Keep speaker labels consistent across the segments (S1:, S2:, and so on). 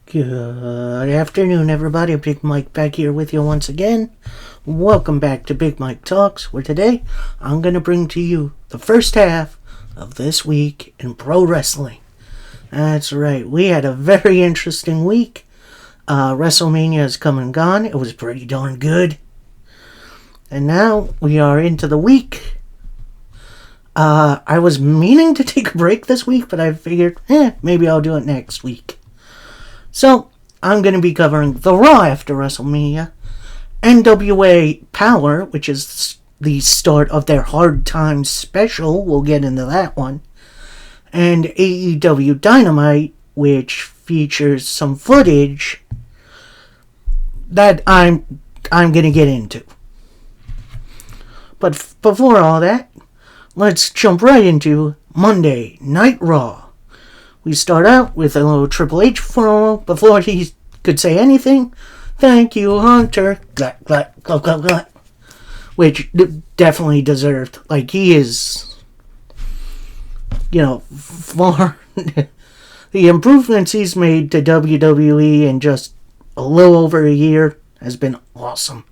S1: Good afternoon, everybody. Big Mike back here with you once again. Welcome back to Big Mike Talks, where today I'm going to bring to you the first half of this week in pro wrestling. That's right, we had a very interesting week. WrestleMania has come and gone. It was pretty darn good. And now we are into the week. I was meaning to take a break this week, but I figured, maybe I'll do it next week. So, I'm going to be covering the Raw after WrestleMania, NWA Power, which is the start of their Hard Times special, we'll get into that one, and AEW Dynamite, which features some footage that I'm going to get into. But before all that, let's jump right into Monday Night Raw. We start out with a little Triple H promo before he could say anything. Thank you, Hunter. Glap, glap, glap, glap, glap. Which definitely deserved. Like, he is, far. The improvements he's made to WWE in just a little over a year has been awesome.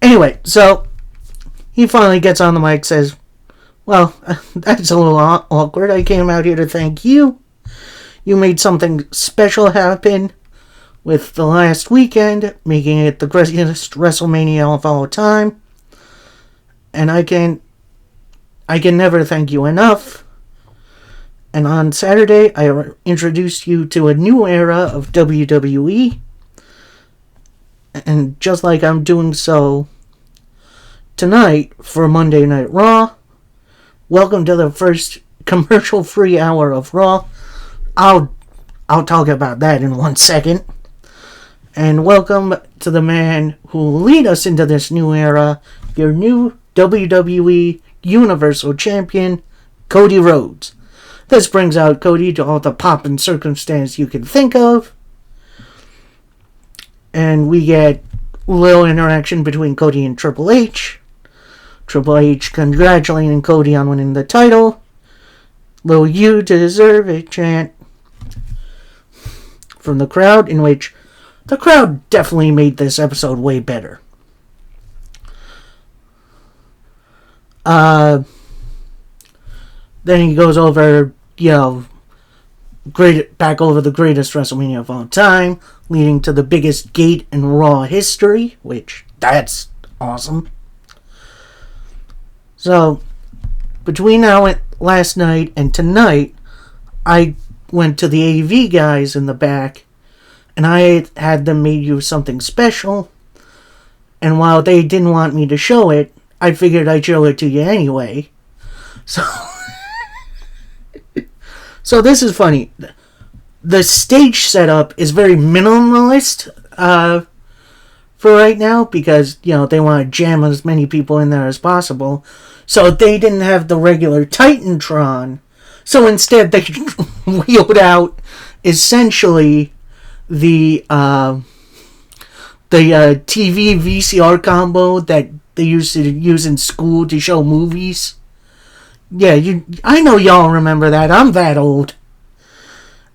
S1: Anyway, so he finally gets on the mic, says, well, that's a little awkward. I came out here to thank you. You made something special happen with the last weekend, making it the greatest WrestleMania of all time. And I can never thank you enough. And on Saturday, I introduced you to a new era of WWE. And just like I'm doing so tonight for Monday Night Raw, welcome to the first commercial-free hour of Raw. I'll talk about that in 1 second. And welcome to the man who will lead us into this new era, your new WWE Universal Champion, Cody Rhodes. This brings out Cody to all the pomp and circumstance you can think of. And we get a little interaction between Cody and Triple H. Triple H congratulating Cody on winning the title. Little "you deserve it" chant from the crowd, in which the crowd definitely made this episode way better. Then he goes over, back over the greatest WrestleMania of all time, leading to the biggest gate in Raw history, which, that's awesome. So, between last night and tonight, I went to the AV guys in the back, and I had them make you something special. And while they didn't want me to show it, I figured I'd show it to you anyway. So, so this is funny. The stage setup is very minimalist for right now, because, they want to jam as many people in there as possible. So they didn't have the regular Titantron. So instead they wheeled out essentially the TV VCR combo that they used to use in school to show movies. Yeah, I know y'all remember that. I'm that old.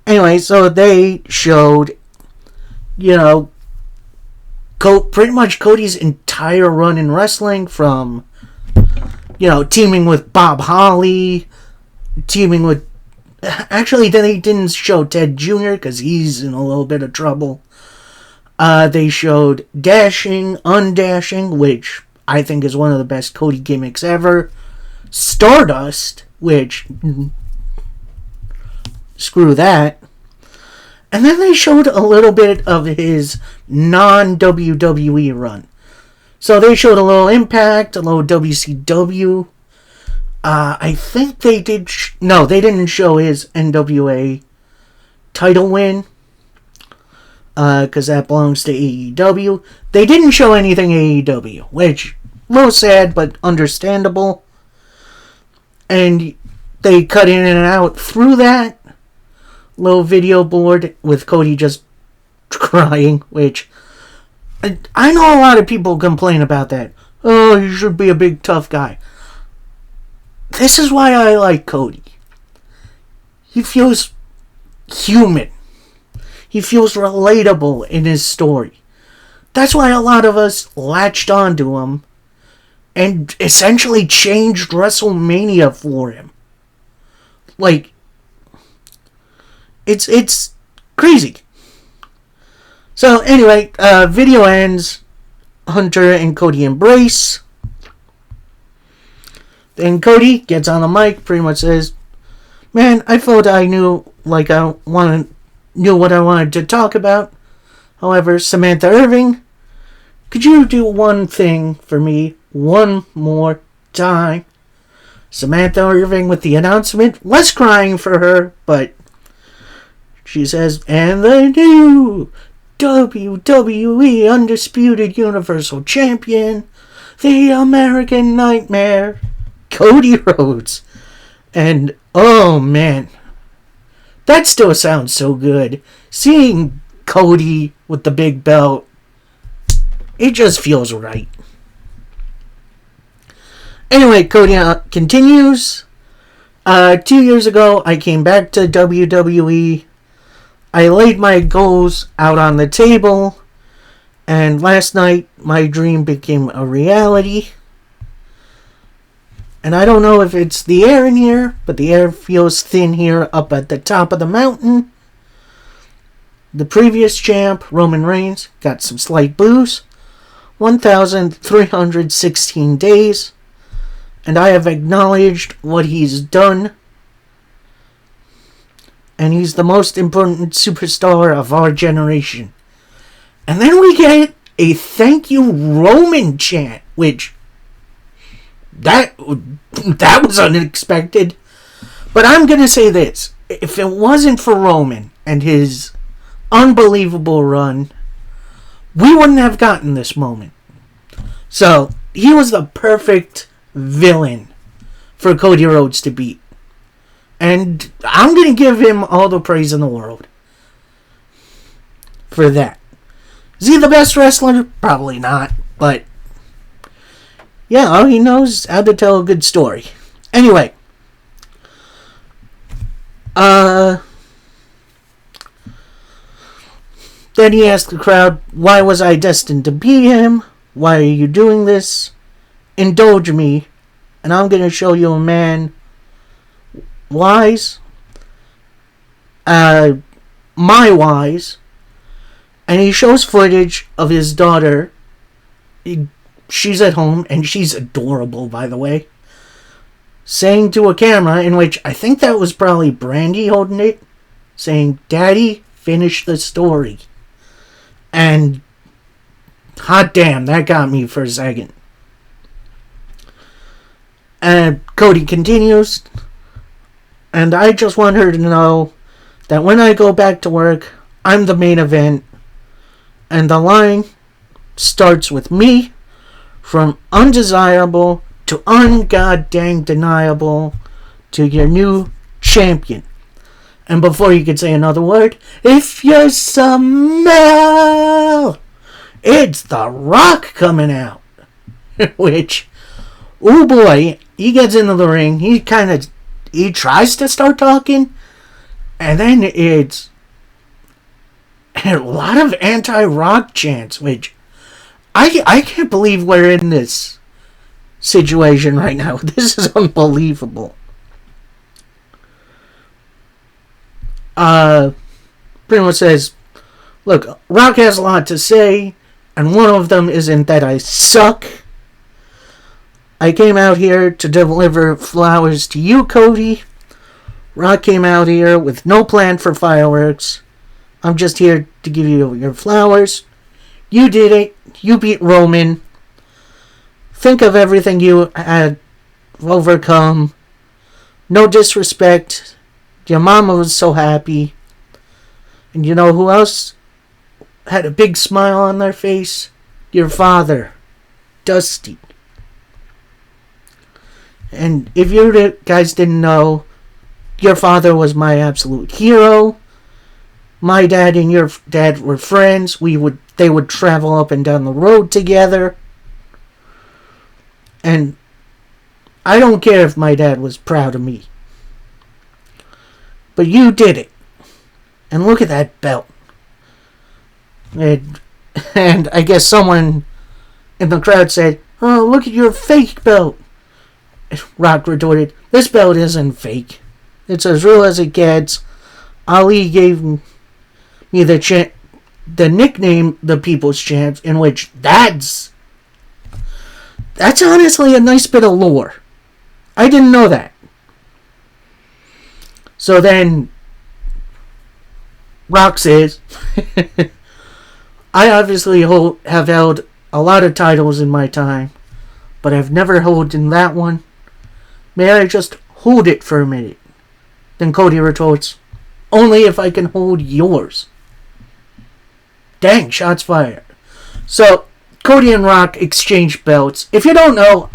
S1: Anyway, so they showed, pretty much Cody's entire run in wrestling, from teaming with Bob Holly, teaming with... Actually, they didn't show Ted Jr. because he's in a little bit of trouble. They showed dashing, undashing, which I think is one of the best Cody gimmicks ever. Stardust, which... screw that. And then they showed a little bit of his non-WWE run. So they showed a little Impact, a little WCW. I think they did... No, they didn't show his NWA title win, because that belongs to AEW. They didn't show anything AEW, which, a little sad, but understandable. And they cut in and out through that little video board with Cody just crying, which... I know a lot of people complain about that. Oh, you should be a big tough guy. This is why I like Cody. He feels human. He feels relatable in his story. That's why a lot of us latched onto him and essentially changed WrestleMania for him. Like, it's crazy. So anyway, video ends. Hunter and Cody embrace. Then Cody gets on the mic, pretty much says, "Man, I felt I knew what I wanted to talk about. However, Samantha Irving, could you do one thing for me one more time?" Samantha Irving with the announcement, less crying for her, but she says, "And the new WWE Undisputed Universal Champion, the American Nightmare, Cody Rhodes." And, oh man, that still sounds so good. Seeing Cody with the big belt, it just feels right. Anyway, Cody continues. 2 years ago, I came back to WWE. I laid my goals out on the table, and last night my dream became a reality. And I don't know if it's the air in here, but the air feels thin here up at the top of the mountain. The previous champ, Roman Reigns, got some slight boos. 1,316 days. And I have acknowledged what he's done. And he's the most important superstar of our generation. And then we get a thank you Roman chant, which that was unexpected. But I'm going to say this. If it wasn't for Roman and his unbelievable run, we wouldn't have gotten this moment. So, he was the perfect villain for Cody Rhodes to beat. And I'm going to give him all the praise in the world for that. Is he the best wrestler? Probably not. But, yeah, he knows how to tell a good story. Anyway. Then he asked the crowd, why was I destined to be him? Why are you doing this? Indulge me, and I'm going to show you a man wise, my wise, and he shows footage of his daughter. She's at home, and she's adorable, by the way, saying to a camera, in which I think that was probably Brandy holding it, saying, "Daddy, finish the story." And hot damn, that got me for a second. And Cody continues, and I just want her to know that when I go back to work, I'm the main event, and the line starts with me, from undesirable to ungoddamn deniable, to your new champion. And before you could say another word, if you smell, it's The Rock coming out. Which, oh boy, he gets into the ring, he tries to start talking, and then it's a lot of anti-Rock chants, which I can't believe we're in this situation right now. This is unbelievable. Pretty much says, look, Rock has a lot to say, and one of them isn't that I suck. I came out here to deliver flowers to you, Cody. Rock came out here with no plan for fireworks. I'm just here to give you your flowers. You did it. You beat Roman. Think of everything you had overcome. No disrespect. Your mama was so happy. And you know who else had a big smile on their face? Your father, Dusty. And if you guys didn't know, your father was my absolute hero. My dad and your dad were friends. They would travel up and down the road together. And I don't care if my dad was proud of me. But you did it. And look at that belt. And I guess someone in the crowd said, "Oh, look at your fake belt." Rock retorted, "This belt isn't fake. It's as real as it gets. Ali gave me the nickname the People's Champ, in which that's honestly a nice bit of lore. I didn't know that." So then Rock says, "I obviously have held a lot of titles in my time, but I've never held in that one. May I just hold it for a minute?" Then Cody retorts, "Only if I can hold yours." Dang, shots fired. So, Cody and Rock exchange belts. If you don't know,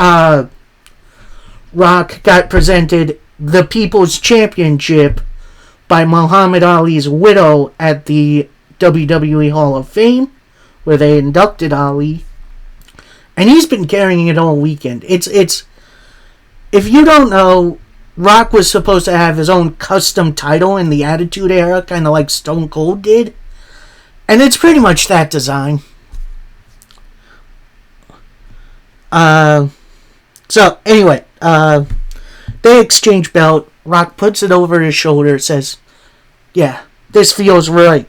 S1: Rock got presented the People's Championship by Muhammad Ali's widow at the WWE Hall of Fame, where they inducted Ali. And he's been carrying it all weekend. It's if you don't know, Rock was supposed to have his own custom title in the Attitude Era, kind of like Stone Cold did. And it's pretty much that design. So, anyway, they exchange belt. Rock puts it over his shoulder, says, "Yeah, this feels right."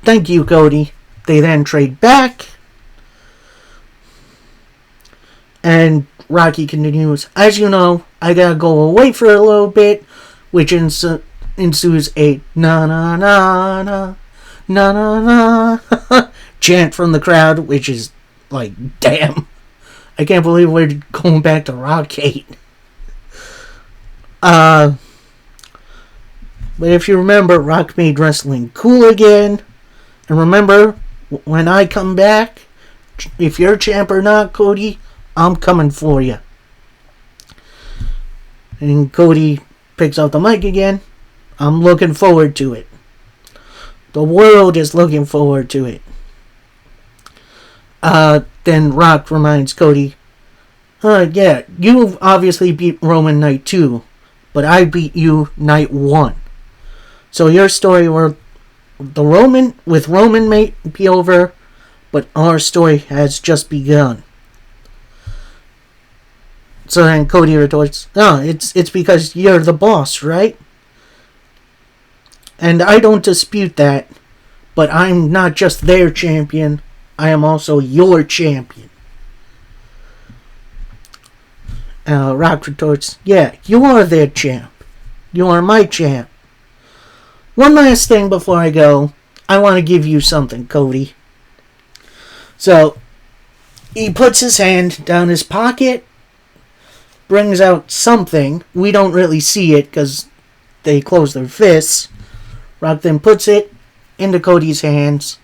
S1: Thank you, Cody. They then trade back. And Rocky continues, "As you know, I gotta go away for a little bit," which ensues a na na na na na na na chant from the crowd, which is like, damn. I can't believe we're going back to Rockgate. But if you remember, Rock made wrestling cool again. And remember, when I come back, if you're champ or not, Cody, I'm coming for you. And Cody picks up the mic again. "I'm looking forward to it. The world is looking forward to it." Then Rock reminds Cody, "Yeah, you obviously beat Roman night 2, but I beat you night 1. So your story with Roman may be over, but our story has just begun." So then Cody retorts, "No, it's because you're the boss, right? And I don't dispute that, but I'm not just their champion, I am also your champion." Rock retorts, "Yeah, you are their champ. You are my champ. One last thing before I go. I want to give you something, Cody." So, he puts his hand down his pocket, brings out something. We don't really see it because they close their fists. Rock then puts it into Cody's hands.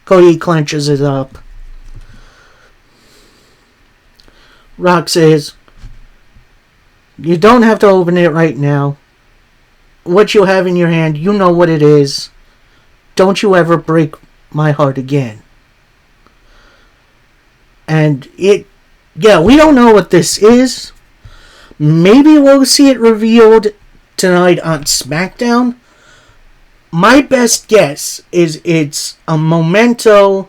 S1: Cody clenches it up. Rock says, "You don't have to open it right now. What you have in your hand, you know what it is. Don't you ever break my heart again." And we don't know what this is. Maybe we'll see it revealed tonight on SmackDown. My best guess is it's a memento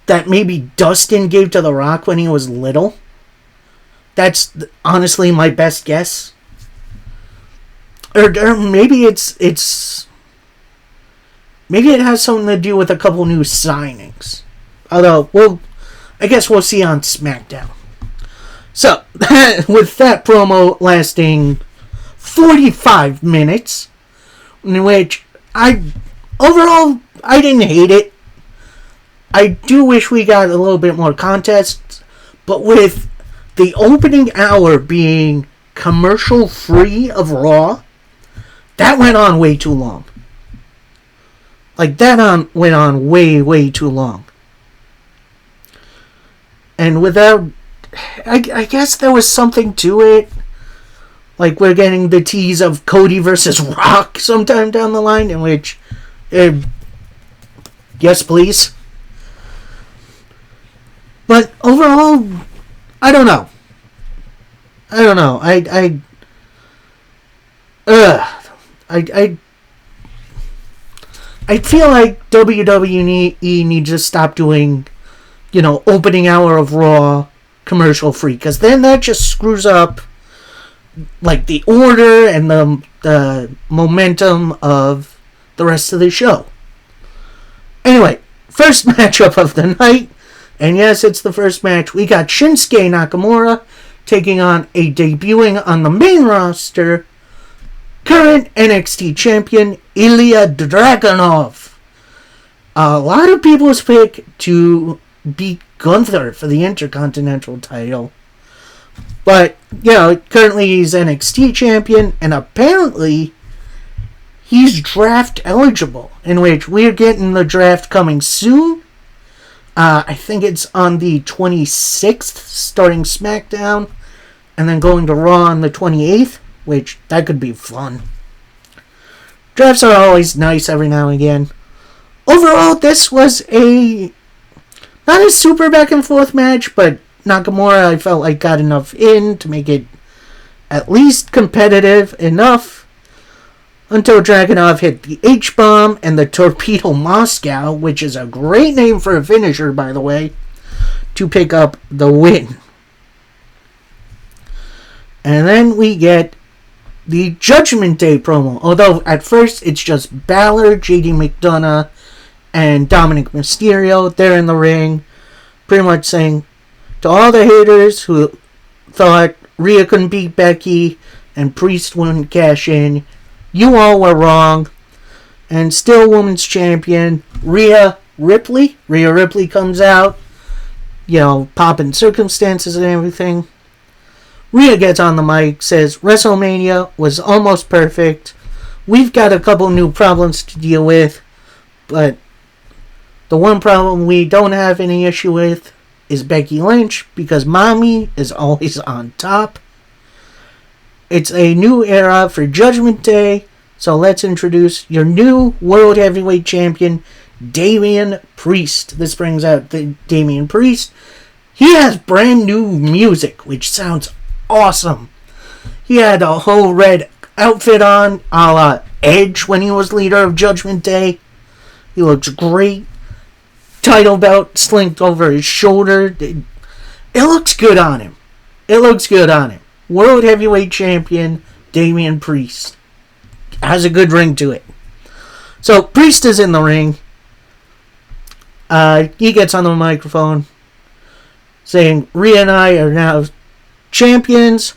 S1: that maybe Dustin gave to The Rock when he was little. That's honestly my best guess. Or maybe maybe it has something to do with a couple new signings. Although, I guess we'll see on SmackDown. So, with that promo lasting 45 minutes, in which overall, I didn't hate it. I do wish we got a little bit more contests, but with the opening hour being commercial free of Raw, that went on way too long. Went on way, way too long. And without, I guess there was something to it. Like, we're getting the tease of Cody versus Rock sometime down the line, in which, yes, please. But overall, I don't know. I don't know. I I feel like WWE needs to stop doing, opening hour of Raw commercial free, because then that just screws up like the order and the momentum of the rest of the show. Anyway, first matchup of the night, and yes, it's the first match. We got Shinsuke Nakamura taking on a debuting on the main roster current NXT champion Ilya Dragunov. A lot of people's pick to beat Gunther for the Intercontinental title. But, currently he's NXT champion, and apparently he's draft eligible, in which we're getting the draft coming soon. I think it's on the 26th, starting SmackDown, and then going to Raw on the 28th, which, that could be fun. Drafts are always nice every now and again. Overall, this was not a super back and forth match, but Nakamura, I felt like, got enough in to make it at least competitive enough until Dragunov hit the H-Bomb and the Torpedo Moscow, which is a great name for a finisher, by the way, to pick up the win. And then we get the Judgment Day promo, although at first it's just Balor, JD McDonough, and Dominic Mysterio. They're in the ring, pretty much saying to all the haters who thought Rhea couldn't beat Becky and Priest wouldn't cash in, you all were wrong. And still women's champion, Rhea Ripley. Rhea Ripley comes out, popping circumstances and everything. Rhea gets on the mic, says WrestleMania was almost perfect. We've got a couple new problems to deal with, but the one problem we don't have any issue with is Becky Lynch, because Mommy is always on top. It's a new era for Judgment Day, so let's introduce your new World Heavyweight Champion, Damian Priest. This brings out the Damian Priest. He has brand new music, which sounds awesome. He had a whole red outfit on, a la Edge when he was leader of Judgment Day. He looks great. Title belt slinked over his shoulder. It looks good on him. World Heavyweight Champion Damian Priest has a good ring to it. So Priest is in the ring. He gets on the microphone saying, Rhea and I are now champions.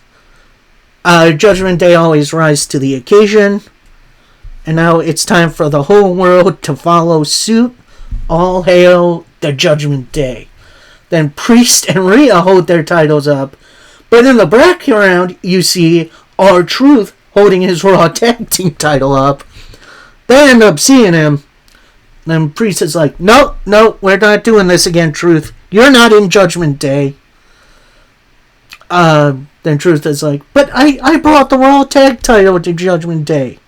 S1: Judgment Day always rise to the occasion. And now it's time for the whole world to follow suit. All hail the Judgment Day. Then Priest and Rhea hold their titles up. But in the background, you see R-Truth holding his Raw Tag Team title up. They end up seeing him. Then Priest is like, no, we're not doing this again, Truth. You're not in Judgment Day. Then Truth is like, but I brought the Raw Tag title to Judgment Day.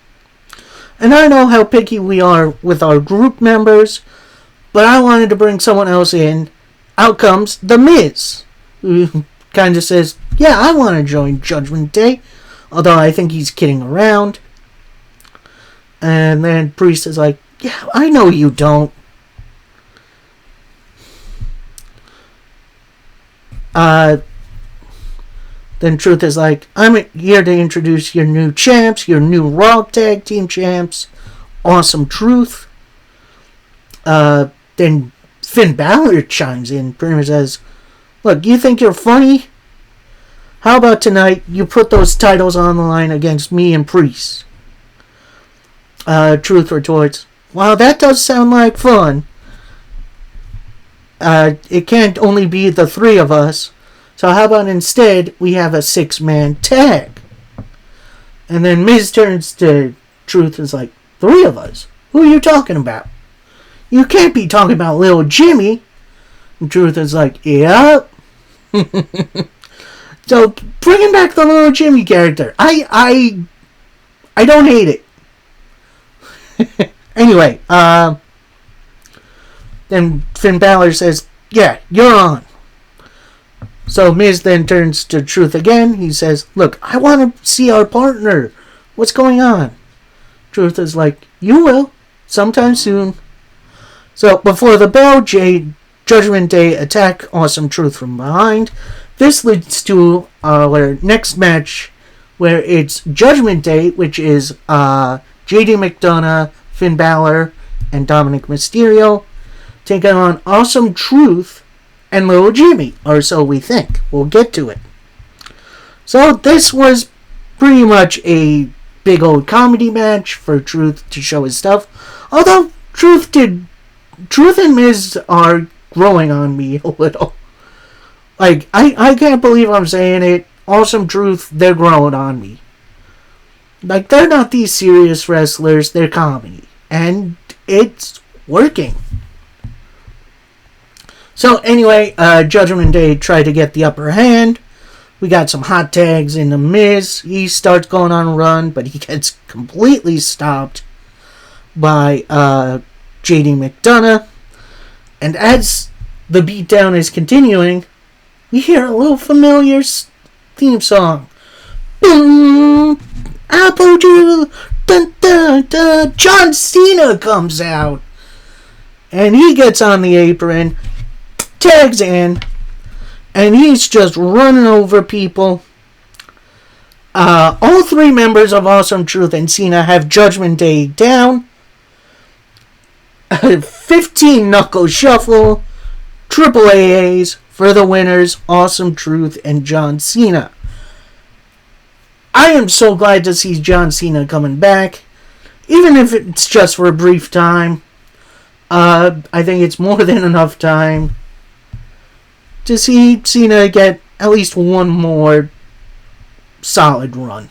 S1: And I know how picky we are with our group members, but I wanted to bring someone else in. Out comes The Miz, who kind of says, yeah, I want to join Judgment Day, although I think he's kidding around. And then Priest is like, yeah, I know you don't. Then Truth is like, I'm here to introduce your new champs, your new Raw Tag Team champs. Awesome Truth. Then Finn Balor chimes in, pretty much says, look, you think you're funny? How about tonight you put those titles on the line against me and Priest? Truth retorts, wow, that does sound like fun. It can't only be the three of us. So how about instead we have a 6-man tag? And then Miz turns to Truth and is like, 3 of us? Who are you talking about? You can't be talking about Little Jimmy. And Truth is like, yep. So bringing back the Little Jimmy character, I don't hate it. Anyway, then Finn Balor says, yeah, you're on. So Miz then turns to Truth again. He says, look, I want to see our partner. What's going on? Truth is like, you will. Sometime soon. So before the bell, Judgment Day attack Awesome Truth from behind. This leads to our next match, where it's Judgment Day, which is JD McDonough, Finn Balor, and Dominic Mysterio, taking on Awesome Truth and Little Jimmy, or so we think. We'll get to it. So this was pretty much a big old comedy match for Truth to show his stuff. Although Truth and Miz are growing on me a little. Like, I can't believe I'm saying it. Awesome Truth, they're growing on me. Like, they're not these serious wrestlers, they're comedy. And it's working. So anyway, Judgment Day tried to get the upper hand. We got some hot tags in the Miz. He starts going on a run, but he gets completely stopped by JD McDonough. And as the beatdown is continuing, we hear a little familiar theme song. Boom! Apple Juice! Dun, dun, dun. John Cena comes out. And he gets on the apron, tags in, and he's just running over people. All three members of Awesome Truth and Cena have Judgment Day down. 15 knuckle shuffle, triple AAs for the winners, Awesome Truth and John Cena. I am so glad to see John Cena coming back, even if it's just for a brief time. I think it's more than enough time to see Cena get at least one more solid run.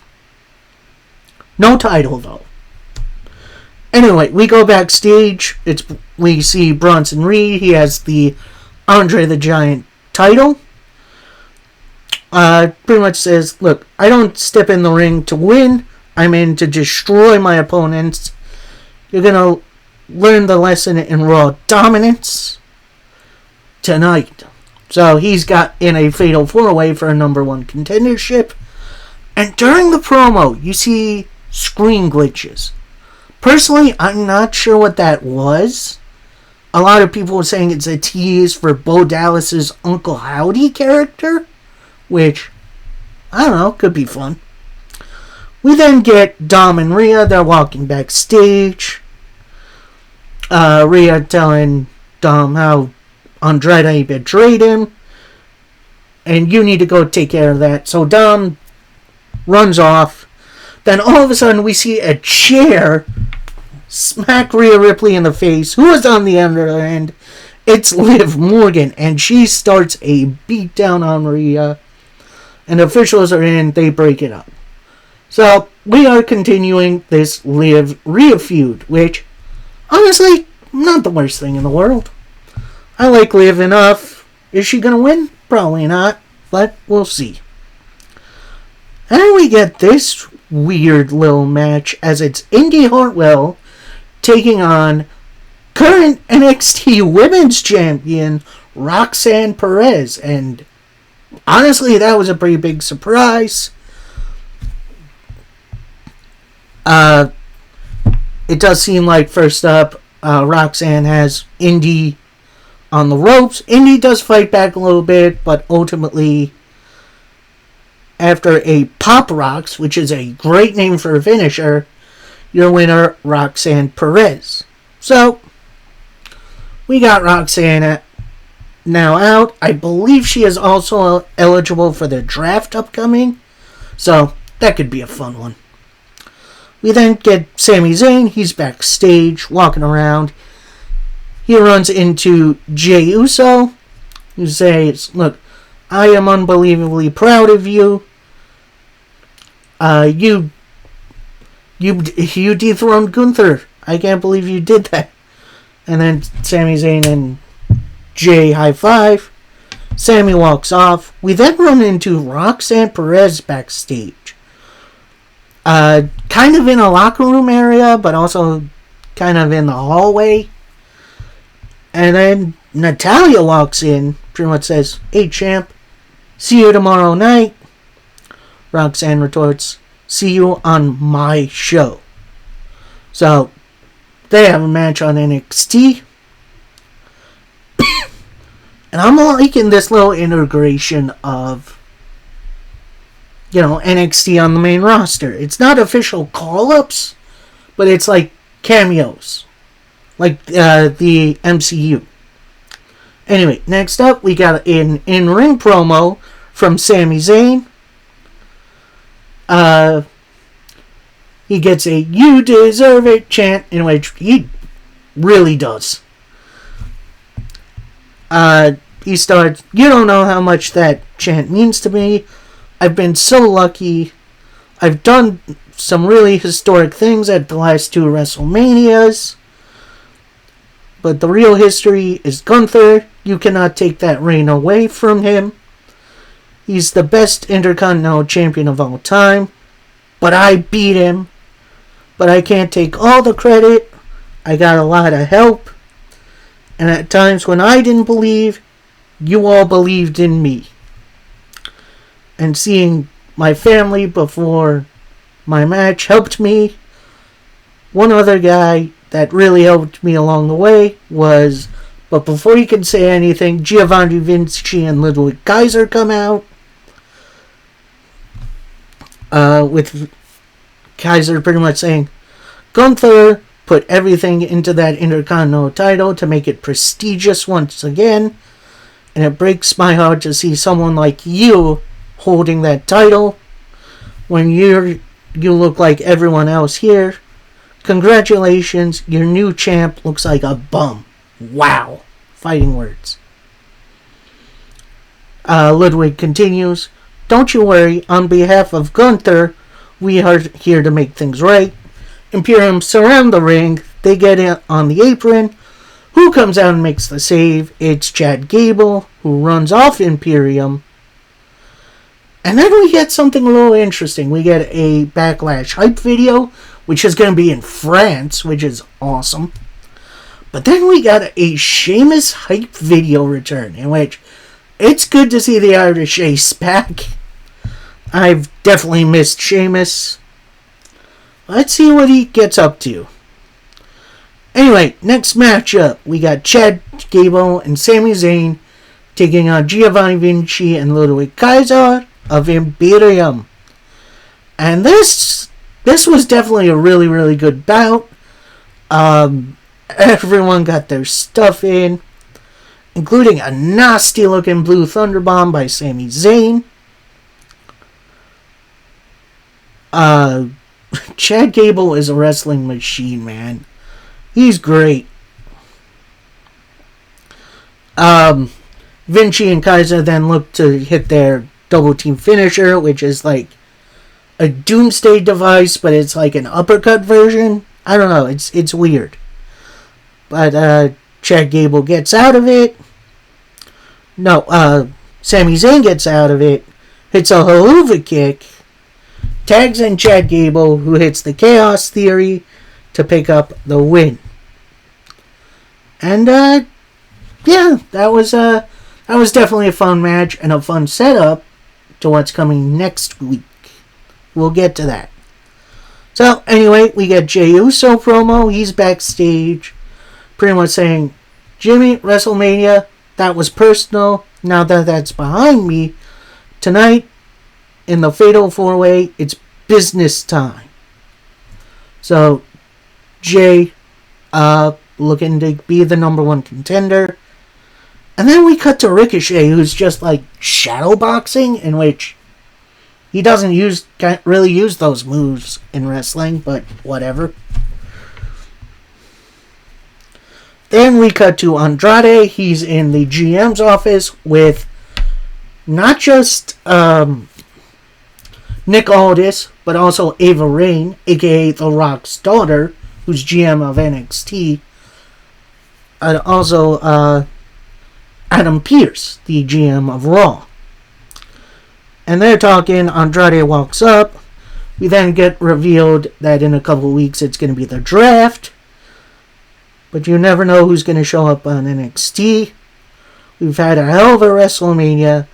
S1: No title, though. Anyway, we go backstage. We see Bronson Reed. He has the Andre the Giant title. Pretty much says, look, I don't step in the ring to win. I'm in to destroy my opponents. You're going to learn the lesson in Raw dominance tonight. So he's got in a fatal 4-way for a number 1 contendership. And during the promo, you see screen glitches. Personally, I'm not sure what that was. A lot of people are saying it's a tease for Bo Dallas's Uncle Howdy character, which, I don't know, could be fun. We then get Dom and Rhea. They're walking backstage. Rhea telling Dom how Andrade betrayed him, and you need to go take care of that. So Dom runs off. Then all of a sudden we see a chair smack Rhea Ripley in the face. Who is on the other end? It's Liv Morgan, and she starts a beatdown on Rhea. And officials are in, they break it up. So we are continuing this Liv-Rhea feud, which, honestly, not the worst thing in the world. I like Liv enough. Is she going to win? Probably not, but we'll see. And we get this weird little match as it's Indy Hartwell taking on current NXT Women's Champion Roxanne Perez. And honestly, that was a pretty big surprise. It does seem like, first up, Roxanne has Indy on the ropes. Indy does fight back a little bit, but ultimately, after a Pop Rocks, which is a great name for a finisher, your winner, Roxanne Perez. So, we got Roxanne now out. I believe she is also eligible for the draft upcoming, so that could be a fun one. We then get Sami Zayn. He's backstage, walking around. He runs into Jey Uso, who says, look, I am unbelievably proud of you. You dethroned Gunther. I can't believe you did that. And then Sami Zayn and Jey high five. Sami walks off. We then run into Roxanne Perez backstage. Kind of in a locker room area, but also kind of in the hallway. And then Natalya walks in, pretty much says, hey champ, See you tomorrow night. Roxanne retorts, see you on my show. So, they have a match on NXT. And I'm liking this little integration of, NXT on the main roster. It's not official call-ups, but it's like cameos. Like the MCU. Anyway, next up, we got an in-ring promo from Sami Zayn. He gets a "You deserve it" chant, in which he really does. He starts, "You don't know how much that chant means to me. I've been so lucky. I've done some really historic things at the last 2 WrestleManias. But the real history is Gunther. You cannot take that reign away from him. He's the best Intercontinental Champion of all time. But I beat him. But I can't take all the credit. I got a lot of help. And at times when I didn't believe, you all believed in me. And seeing my family before my match helped me. One other guy that really helped me along the way was," but before you can say anything, Giovanni Vinci and Ludwig Kaiser come out. With Kaiser pretty much saying, "Gunther put everything into that Intercontinental title to make it prestigious once again. And it breaks my heart to see someone like you holding that title when you look like everyone else here. Congratulations, your new champ looks like a bum." Wow. Fighting words. Ludwig continues, "Don't you worry, on behalf of Gunther, we are here to make things right." Imperium surround the ring. They get in on the apron. Who comes out and makes the save? It's Chad Gable, who runs off Imperium. And then we get something a little interesting. We get a Backlash hype video, which is going to be in France, which is awesome. But then we got a Sheamus hype video return, in which it's good to see the Irish Ace back. I've definitely missed Sheamus. Let's see what he gets up to. Anyway, next matchup, we got Chad Gable and Sami Zayn taking on Giovanni Vinci and Ludwig Kaiser of Imperium. And this was definitely a really, really good bout. Everyone got their stuff in, including a nasty looking blue thunderbomb by Sami Zayn. Chad Gable is a wrestling machine, man. He's great. Vinci and Kaiser then look to hit their double team finisher, which is like a doomsday device, but it's like an uppercut version. I don't know, it's weird. But Chad Gable gets out of it. No, Sami Zayn gets out of it, hits a Helluva Kick, tags in Chad Gable, who hits the Chaos Theory to pick up the win. And yeah, that was definitely a fun match and a fun setup to what's coming next week. We'll get to that. So anyway, we get Jey Uso promo. He's backstage, pretty much saying, "Jimmy, WrestleMania, that was personal. Now that that's behind me, tonight in the Fatal 4-Way, it's business time." So Jey looking to be the number 1 contender. And then we cut to Ricochet, who's just like shadowboxing, in which he can't really use those moves in wrestling, but whatever. Then we cut to Andrade. He's in the GM's office with not just Nick Aldis, but also Ava Raine, aka The Rock's daughter, who's GM of NXT. And also Adam Pearce, the GM of Raw. And they're talking. Andrade walks up. We then get revealed that in a couple of weeks it's going to be the draft. But you never know who's going to show up on NXT. We've had a hell of a WrestleMania.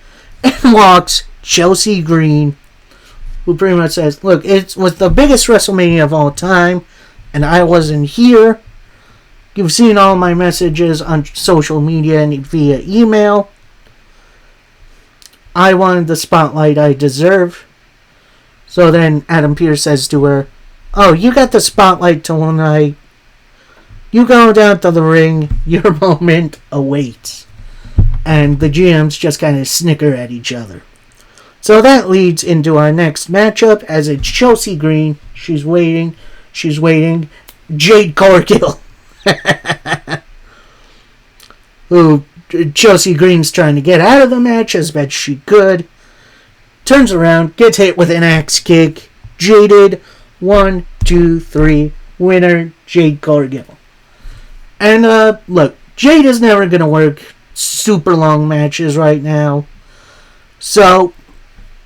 S1: and walks Chelsea Green, who pretty much says, look, it was the biggest WrestleMania of all time, and I wasn't here. You've seen all my messages on social media and via email. I wanted the spotlight I deserve. So then Adam Pearce says to her, oh, you got the spotlight tonight. You go down to the ring. Your moment awaits. And the GMs just kind of snicker at each other. So that leads into our next matchup, as it's Chelsea Green. She's waiting. Jade Cargill. Who Chelsea Green's trying to get out of the match as best she could. Turns around, gets hit with an axe kick. Jaded. 1, 2, 3. Winner, Jade Cargill. And look, Jade is never going to work super long matches right now. So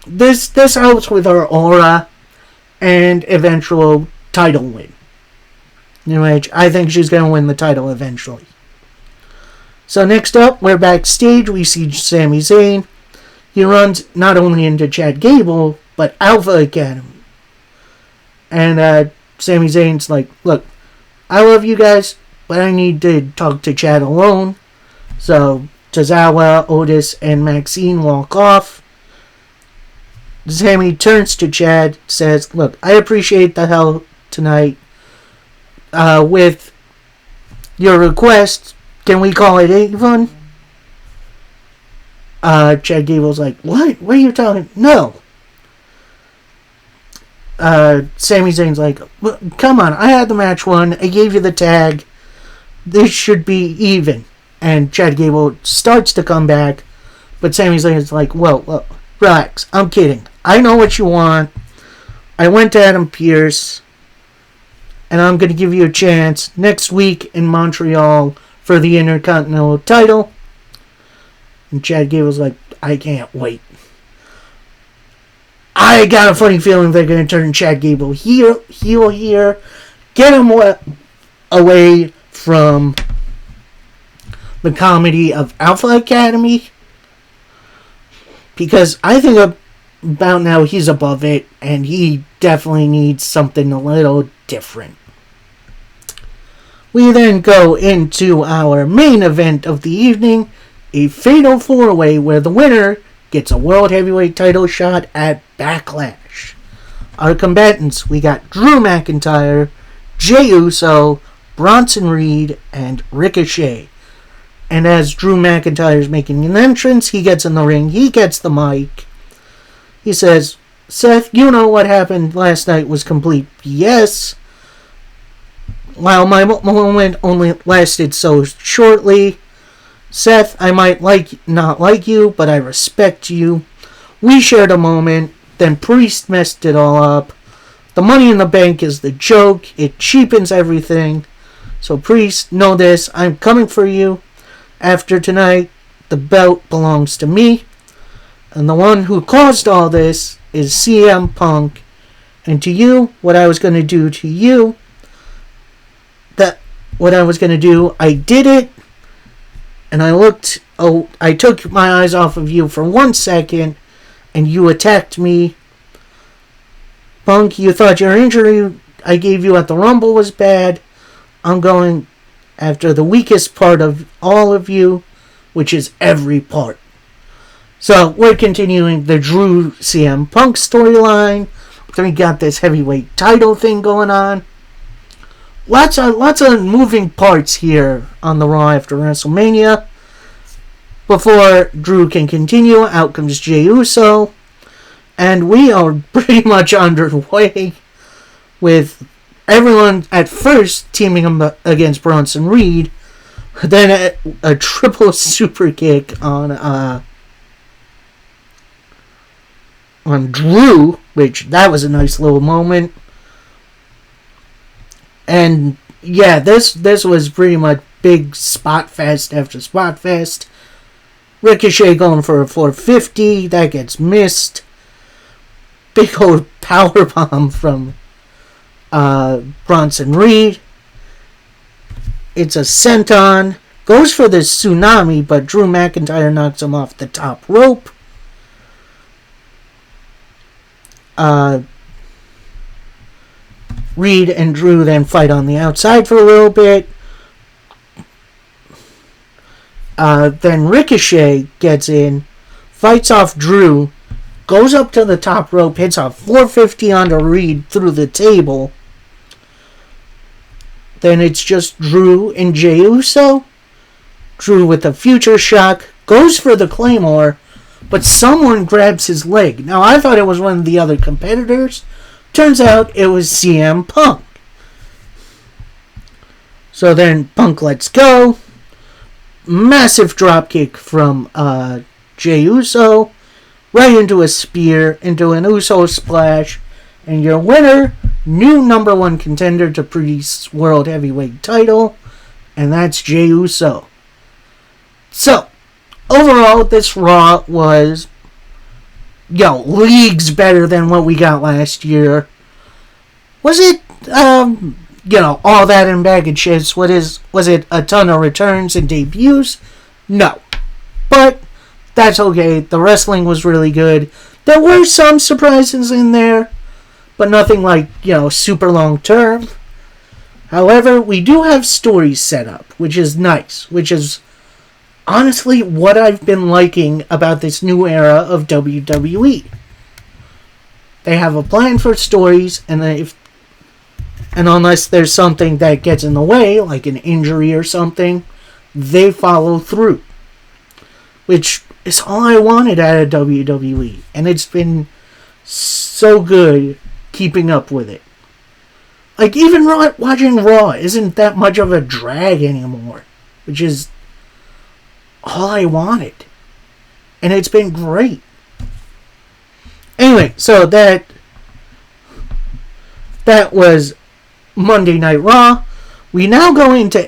S1: this helps with her aura and eventual title win. Anyway, I think she's going to win the title eventually. So next up, we're backstage. We see Sami Zayn. He runs not only into Chad Gable, but Alpha Academy. And Sami Zayn's like, look, I love you guys, but I need to talk to Chad alone. So Tozawa, Otis, and Maxine walk off. Sami turns to Chad, says, look, I appreciate the help tonight. With your request, can we call it even? Chad Gable's like, what? What are you talking? No. Sami Zayn's like, come on, I had the match won. I gave you the tag. This should be even. And Chad Gable starts to come back, but Sami Zayn's like, well, relax. I'm kidding. I know what you want. I went to Adam Pearce, and I'm going to give you a chance next week in Montreal for the Intercontinental title. And Chad Gable's like, I can't wait. I got a funny feeling they're going to turn Chad Gable heel here. Get him away from the comedy of Alpha Academy. Because I think about now he's above it, and he definitely needs something a little different. We then go into our main event of the evening, a fatal 4-way where the winner gets a World Heavyweight title shot at Backlash. Our combatants, we got Drew McIntyre, Jey Uso, Bronson Reed, and Ricochet. And as Drew McIntyre is making an entrance, he gets in the ring, he gets the mic. He says, Seth, you know what happened last night was complete BS. While my moment only lasted so shortly, Seth, I might not like you, but I respect you. We shared a moment, then Priest messed it all up. The Money in the Bank is the joke, it cheapens everything. So Priest, know this, I'm coming for you. After tonight, the belt belongs to me. And the one who caused all this is CM Punk. And to you, what I was going to do to you, I did it. And I took my eyes off of you for 1 second, and you attacked me. Punk, you thought your injury I gave you at the Rumble was bad. I'm going after the weakest part of all of you, which is every part. So, we're continuing the Drew CM Punk storyline. Then we got this heavyweight title thing going on. Lots of moving parts here on the Raw after WrestleMania. Before Drew can continue, out comes Jey Uso. And we are pretty much underway with everyone at first teaming up against Bronson Reed. Then a triple super kick on Drew, which that was a nice little moment. And yeah, this was pretty much big spot fest after spot fest. Ricochet going for a 450, that gets missed. Big old powerbomb from Bronson Reed. It's a senton. Goes for the tsunami, but Drew McIntyre knocks him off the top rope. Reed and Drew then fight on the outside for a little bit. Then Ricochet gets in, fights off Drew, goes up to the top rope, hits a 450 onto Reed through the table. Then it's just Drew and Jey Uso. Drew with a future shock goes for the Claymore, but someone grabs his leg. Now, I thought it was one of the other competitors. Turns out it was CM Punk. So then Punk lets go. Massive dropkick from Jey Uso. Right into a spear, into an Uso splash. And your winner, new number one contender to Priest's World Heavyweight title. And that's Jey Uso. So, overall, this Raw was, leagues better than what we got last year. Was it, all that in bag of chips? Was it a ton of returns and debuts? No. But, that's okay. The wrestling was really good. There were some surprises in there, but nothing like, super long term. However, we do have stories set up, which is nice, which is honestly what I've been liking about this new era of WWE. They have a plan for stories, and unless there's something that gets in the way, like an injury or something, they follow through. Which is all I wanted out of WWE, and it's been so good keeping up with it. Like, even watching Raw isn't that much of a drag anymore, which is all I wanted. And it's been great. Anyway, so that was Monday Night Raw. We now go into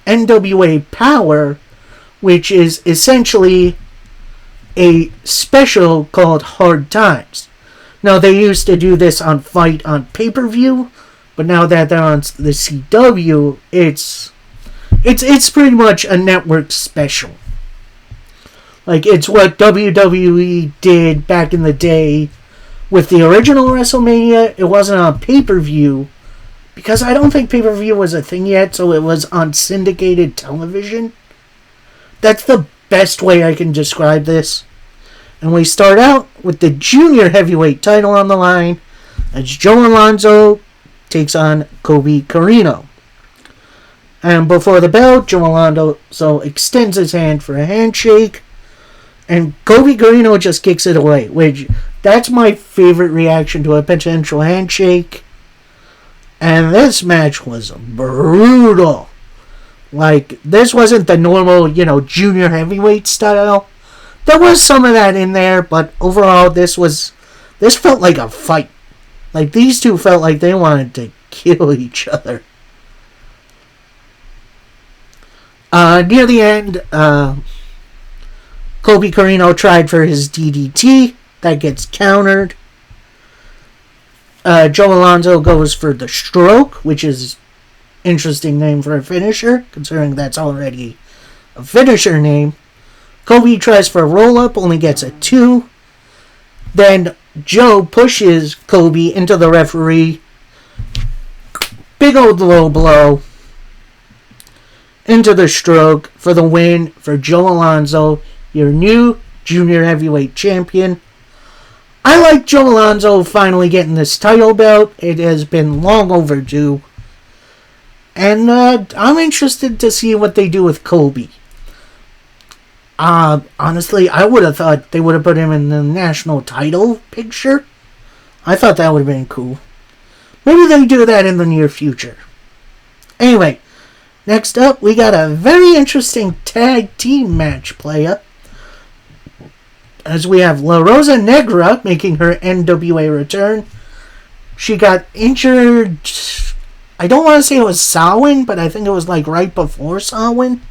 S1: NWA Power, which is essentially a special called Hard Times. Now, they used to do this on Fight on pay-per-view, but now that they're on the CW, it's pretty much a network special. Like, it's what WWE did back in the day with the original WrestleMania. It wasn't on pay-per-view, because I don't think pay-per-view was a thing yet, so it was on syndicated television. That's the best way I can describe this. And we start out with the junior heavyweight title on the line as Joe Alonzo takes on Kobe Carino. And before the bell, Joe Alonzo extends his hand for a handshake, and Kobe Carino just kicks it away, which that's my favorite reaction to a potential handshake. And this match was brutal. Like, this wasn't the normal, junior heavyweight style. There was some of that in there, but overall, this felt like a fight. Like, these two felt like they wanted to kill each other. Near the end, Kobe Carino tried for his DDT. That gets countered. Joe Alonzo goes for the stroke, which is interesting name for a finisher, considering that's already a finisher name. Kobe tries for a roll-up, only gets a 2. Then Joe pushes Kobe into the referee. Big old low blow into the stroke for the win for Joe Alonzo, your new junior heavyweight champion. I like Joe Alonzo finally getting this title belt. It has been long overdue. And I'm interested to see what they do with Kobe. Honestly, I would have thought they would have put him in the national title picture. I thought that would have been cool. Maybe they do that in the near future. Anyway, next up, we got a very interesting tag team match playa. As we have La Rosa Negra making her NWA return. She got injured. I don't want to say it was Samhain, but I think it was like right before Samhain.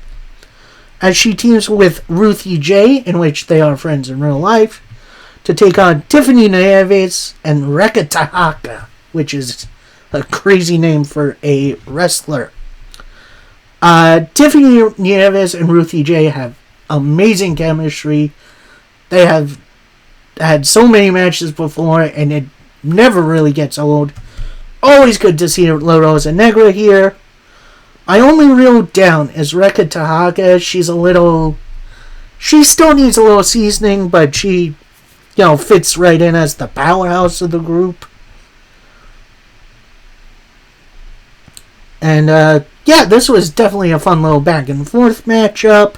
S1: As she teams with Ruthie J, in which they are friends in real life, to take on Tiffany Nieves and Reka Tahaka, which is a crazy name for a wrestler. Tiffany Nieves and Ruthie J have amazing chemistry. They have had so many matches before, and never really gets old. Always good to see La Rosa Negra here. I only wrote down is Reka Tehaka. She still needs a little seasoning, but she, fits right in as the powerhouse of the group. And, this was definitely a fun little back and forth matchup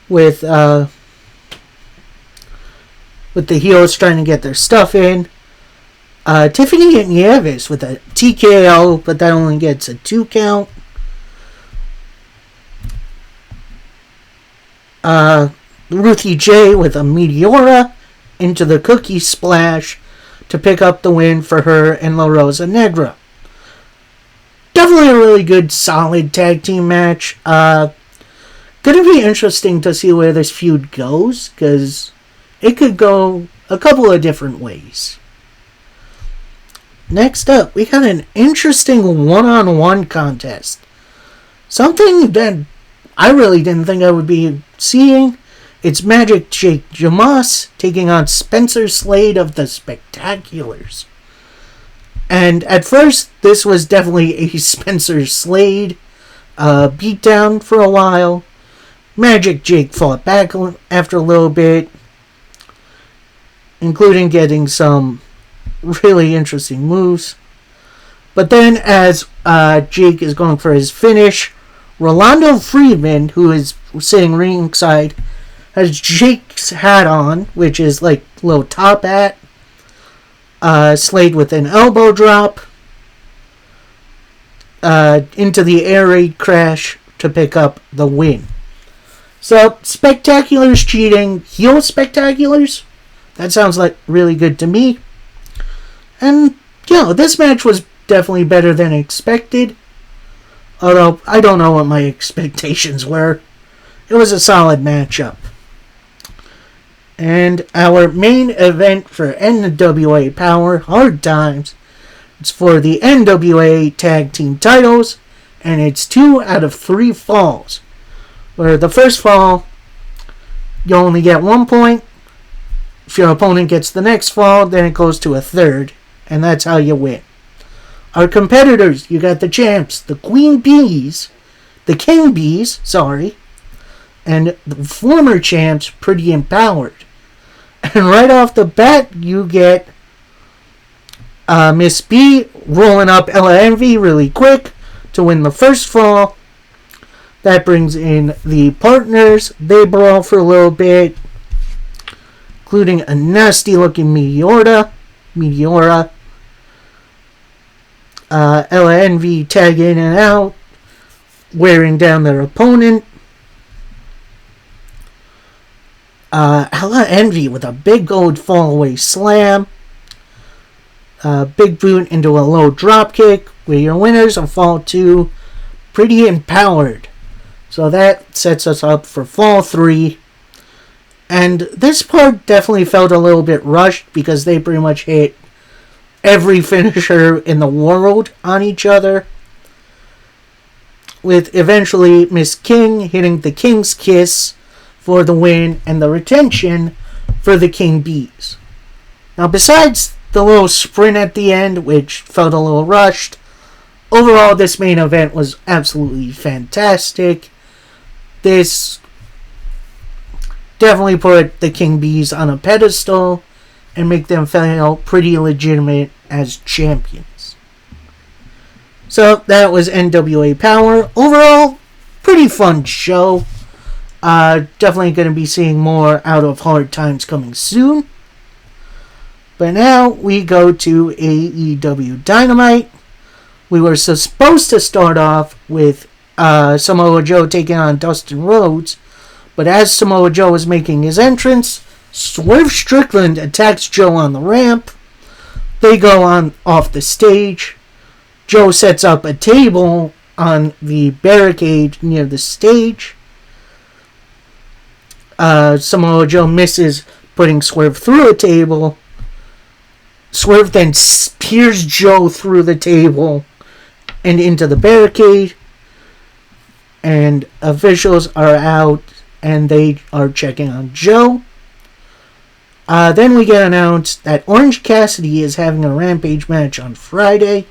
S1: with the heels trying to get their stuff in. Tiffany and Nieves with a TKO, but that only gets a 2 count. Ruthie J with a Meteora into the Cookie Splash to pick up the win for her and La Rosa Negra. Definitely a really good, solid tag team match. Gonna be interesting to see where this feud goes, because it could go a couple of different ways. Next up, we got an interesting one-on-one contest. Something that I really didn't think I would be seeing. It's Magic Jake Jamas taking on Spencer Slade of the Spectaculars. And at first, this was definitely a Spencer Slade beatdown for a while. Magic Jake fought back after a little bit, including getting some really interesting moves. But then as Jake is going for his finish, Rolando Friedman, who is sitting ringside, has Jake's hat on, which is like a little top hat. Slade with an elbow drop into the air raid crash to pick up the win. So, Spectaculars cheating, heel Spectaculars? That sounds like really good to me. And, this match was definitely better than expected. Although, I don't know what my expectations were. It was a solid matchup. And our main event for NWA Power, Hard Times, it's for the NWA Tag Team titles, and it's 2 out of 3 falls. Where the first fall, you only get 1 point. If your opponent gets the next fall, then it goes to a third, and that's how you win. Our competitors, you got the champs, the King Bees, and the former champs, Pretty Empowered. And right off the bat, you get Miss B rolling up Ella Envy really quick to win the first fall. That brings in the partners. They brawl for a little bit, including a nasty-looking Meteora. Ella Envy tag in and out, wearing down their opponent. Ella Envy with a big old fall-away slam. Big boot into a low dropkick, where your winners are fall 2, Pretty Empowered. So that sets us up for fall 3. And this part definitely felt a little bit rushed because they pretty much hit every finisher in the world on each other. With eventually Miss King hitting the King's Kiss for the win and the retention for the King Bees. Now besides the little sprint at the end, which felt a little rushed, overall this main event was absolutely fantastic. This definitely put the King Bees on a pedestal and make them feel pretty legitimate as champions. So that was NWA Power. Overall, pretty fun show. Definitely going to be seeing more out of Hard Times coming soon. But now we go to AEW Dynamite. We were supposed to start off with Samoa Joe taking on Dustin Rhodes, but as Samoa Joe was making his entrance, Swerve Strickland attacks Joe on the ramp. They go on off the stage. Joe sets up a table on the barricade near the stage. Samoa Joe misses putting Swerve through a table. Swerve then spears Joe through the table and into the barricade. And officials are out and they are checking on Joe. Then we get announced that Orange Cassidy is having a Rampage match on Friday,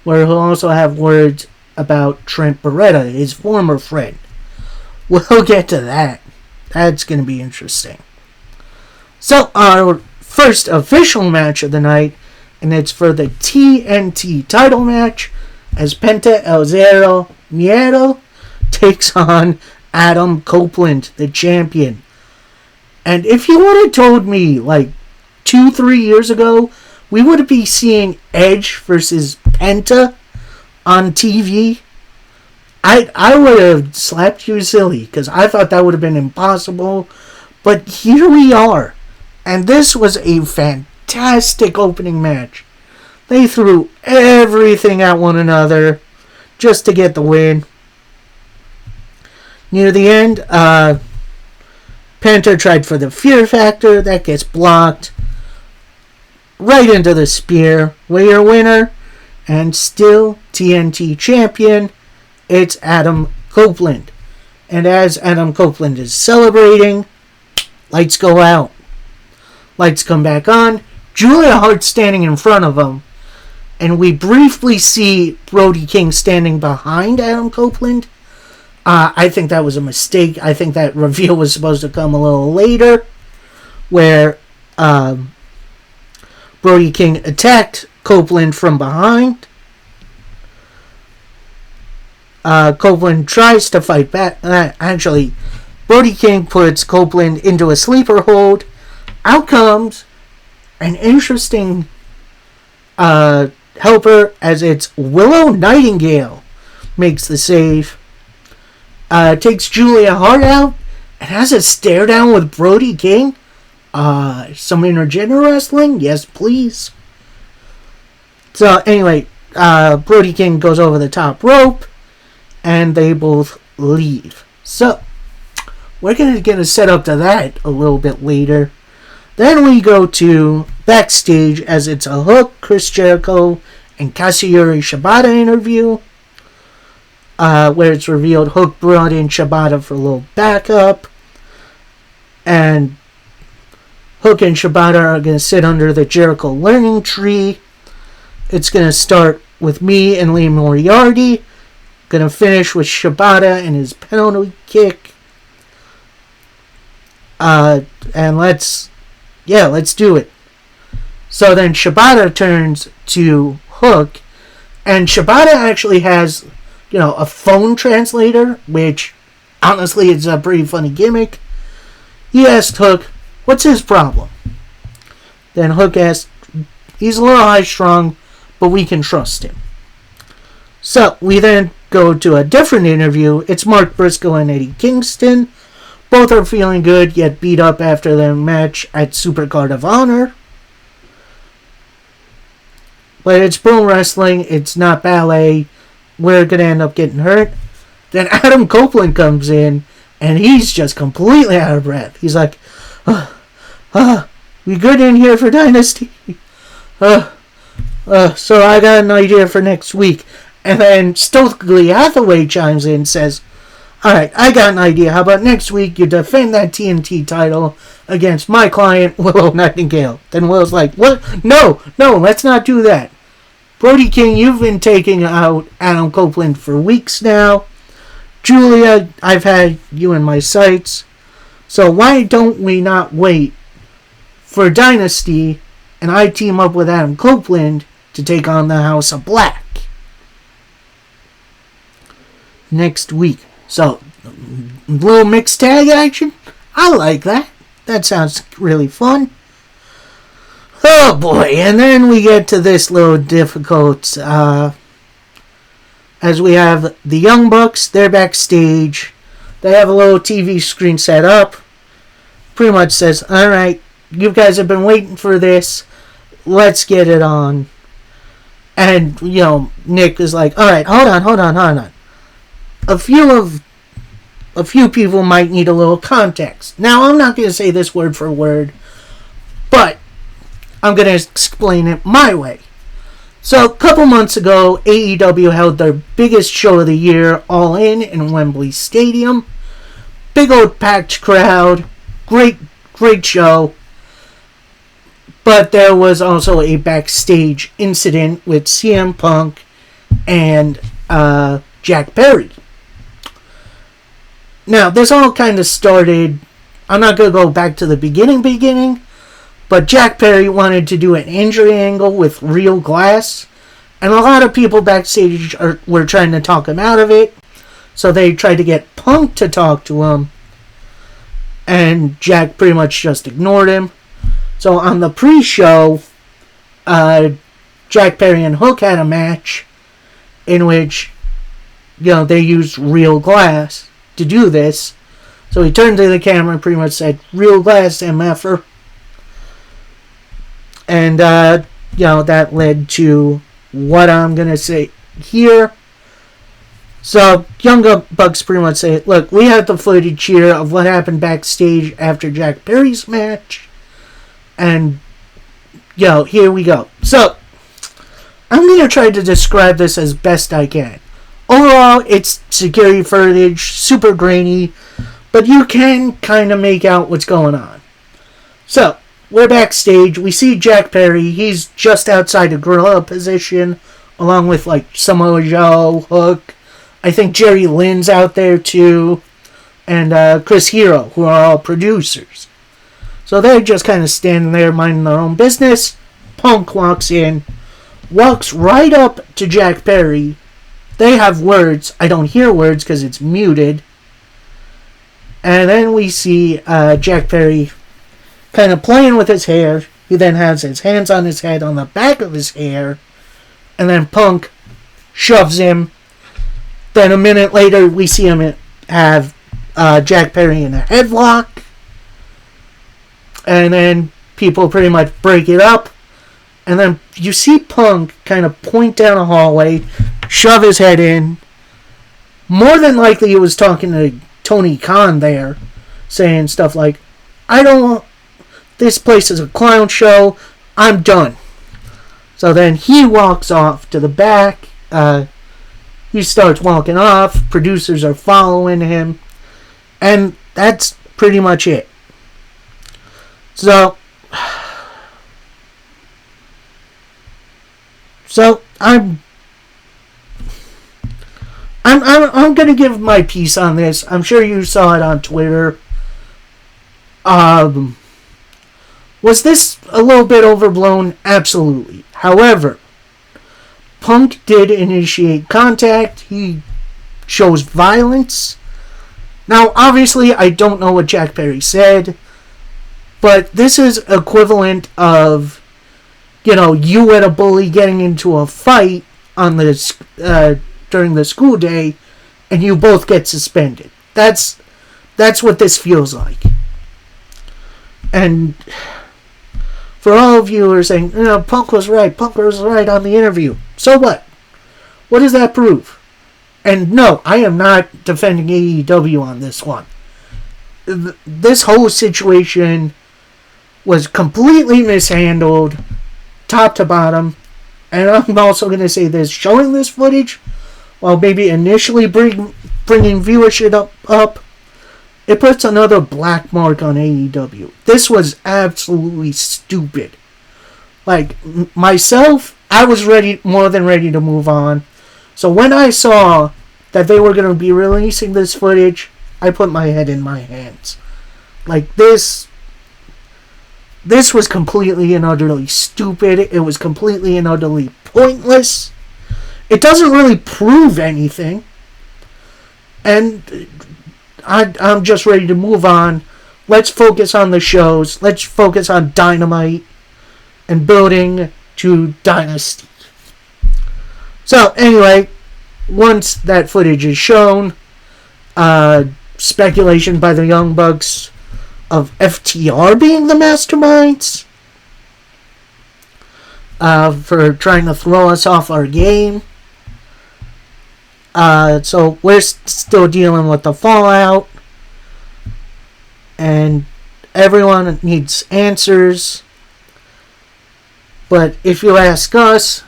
S1: where he'll also have words about Trent Beretta, his former friend. We'll get to that. That's going to be interesting. So, our first official match of the night, and it's for the TNT title match, as Penta El Zero Miedo takes on Adam Copeland, the champion. And if you would have told me, 2-3 years ago, we would be seeing Edge versus Penta on TV, I would have slapped you silly, because I thought that would have been impossible. But here we are. And this was a fantastic opening match. They threw everything at one another just to get the win. Near the end, Penta tried for the Fear Factor. That gets blocked. Right into the spear. We're your winner. And still TNT champion. It's Adam Copeland. And as Adam Copeland is celebrating, lights go out. Lights come back on. Julia Hart standing in front of him. And we briefly see Brody King standing behind Adam Copeland. I think that was a mistake. I think that reveal was supposed to come a little later, where Brody King attacked Copeland from behind. Copeland tries to fight back. Actually, Brody King puts Copeland into a sleeper hold. Out comes an interesting helper, as it's Willow Nightingale makes the save. Takes Julia Hart out and has a stare down with Brody King. Some intergender wrestling? Yes, please. So, anyway, Brody King goes over the top rope and they both leave. So, we're going to get a setup to that a little bit later. Then we go to backstage, as it's a Hook, Chris Jericho, and Katsuyori Shibata interview. Where it's revealed Hook brought in Shibata for a little backup. And Hook and Shibata are going to sit under the Jericho Learning Tree. It's going to start with me and Lee Moriarty. Going to finish with Shibata and his penalty kick. And let's do it. So then Shibata turns to Hook. And Shibata actually has, a phone translator, which honestly is a pretty funny gimmick. He asked Hook, what's his problem? Then Hook asked, he's a little high-strung, but we can trust him. So we then go to a different interview. It's Mark Briscoe and Eddie Kingston. Both are feeling good, yet beat up after their match at Supercard of Honor. But it's pro wrestling, it's not ballet. We're going to end up getting hurt. Then Adam Copeland comes in, and he's just completely out of breath. He's like, we good in here for Dynasty? So I got an idea for next week. And then Stokely Hathaway chimes in and says, alright, I got an idea. How about next week you defend that TNT title against my client, Willow Nightingale? Then Will's like, what? No, let's not do that. Brody King, you've been taking out Adam Copeland for weeks now. Julia, I've had you in my sights. So why don't we not wait for Dynasty and I team up with Adam Copeland to take on the House of Black next week? So, little mixed tag action. I like that. That sounds really fun. Oh boy, and then we get to this little difficult, as we have the Young Bucks, they're backstage, they have a little TV screen set up, pretty much says, alright, you guys have been waiting for this, let's get it on. And, Nick is like, alright, hold on. A few people might need a little context. Now, I'm not going to say this word for word, but I'm going to explain it my way. So, a couple months ago, AEW held their biggest show of the year, All In Wembley Stadium. Big old packed crowd. Great show. But there was also a backstage incident with CM Punk and Jack Perry. Now, this all kind of started, I'm not going to go back to the beginning, but Jack Perry wanted to do an injury angle with real glass, and a lot of people backstage were trying to talk him out of it, so they tried to get Punk to talk to him, and Jack pretty much just ignored him. So on the pre-show, Jack Perry and Hook had a match in which, they used real glass to do this. So he turned to the camera and pretty much said, "Real glass, MFer." And, that led to what I'm going to say here. So, Young Bucks pretty much say, "Look, we have the footage here of what happened backstage after Jack Perry's match. And, here we go." So, I'm going to try to describe this as best I can. Overall, it's security footage, super grainy, but you can kind of make out what's going on. So, we're backstage. We see Jack Perry. He's just outside the gorilla position, along with, Samoa Joe, Hook. I think Jerry Lynn's out there, too. And Chris Hero, who are all producers. So they're just kind of standing there minding their own business. Punk walks in, walks right up to Jack Perry. They have words. I don't hear words because it's muted. And then we see Jack Perry kind of playing with his hair. He then has his hands on his head on the back of his hair. And then Punk shoves him. Then a minute later, we see him have Jack Perry in a headlock. And then people pretty much break it up. And then you see Punk kind of point down a hallway, shove his head in. More than likely he was talking to Tony Khan there, saying stuff like, this place is a clown show, I'm done. So then he walks off to the back. He starts walking off. Producers are following him. And that's pretty much it. So I'm going to give my piece on this. I'm sure you saw it on Twitter. Was this a little bit overblown? Absolutely. However, Punk did initiate contact. He shows violence. Now, obviously, I don't know what Jack Perry said, but this is equivalent of, you and a bully getting into a fight on the during the school day, and you both get suspended. That's what this feels like. And for all of you who are saying, Punk was right on the interview. So what? What does that prove? And no, I am not defending AEW on this one. This whole situation was completely mishandled, top to bottom. And I'm also going to say this, showing this footage, while maybe initially bringing viewership up, it puts another black mark on AEW. This was absolutely stupid. Myself, I was more than ready to move on. So when I saw that they were going to be releasing this footage, I put my head in my hands. This was completely and utterly stupid. It was completely and utterly pointless. It doesn't really prove anything. And I'm just ready to move on. Let's focus on the shows. Let's focus on Dynamite and building to Dynasty. So, anyway, once that footage is shown, speculation by the Young Bucks of FTR being the masterminds for trying to throw us off our game. So we're still dealing with the fallout, and everyone needs answers. But if you ask us,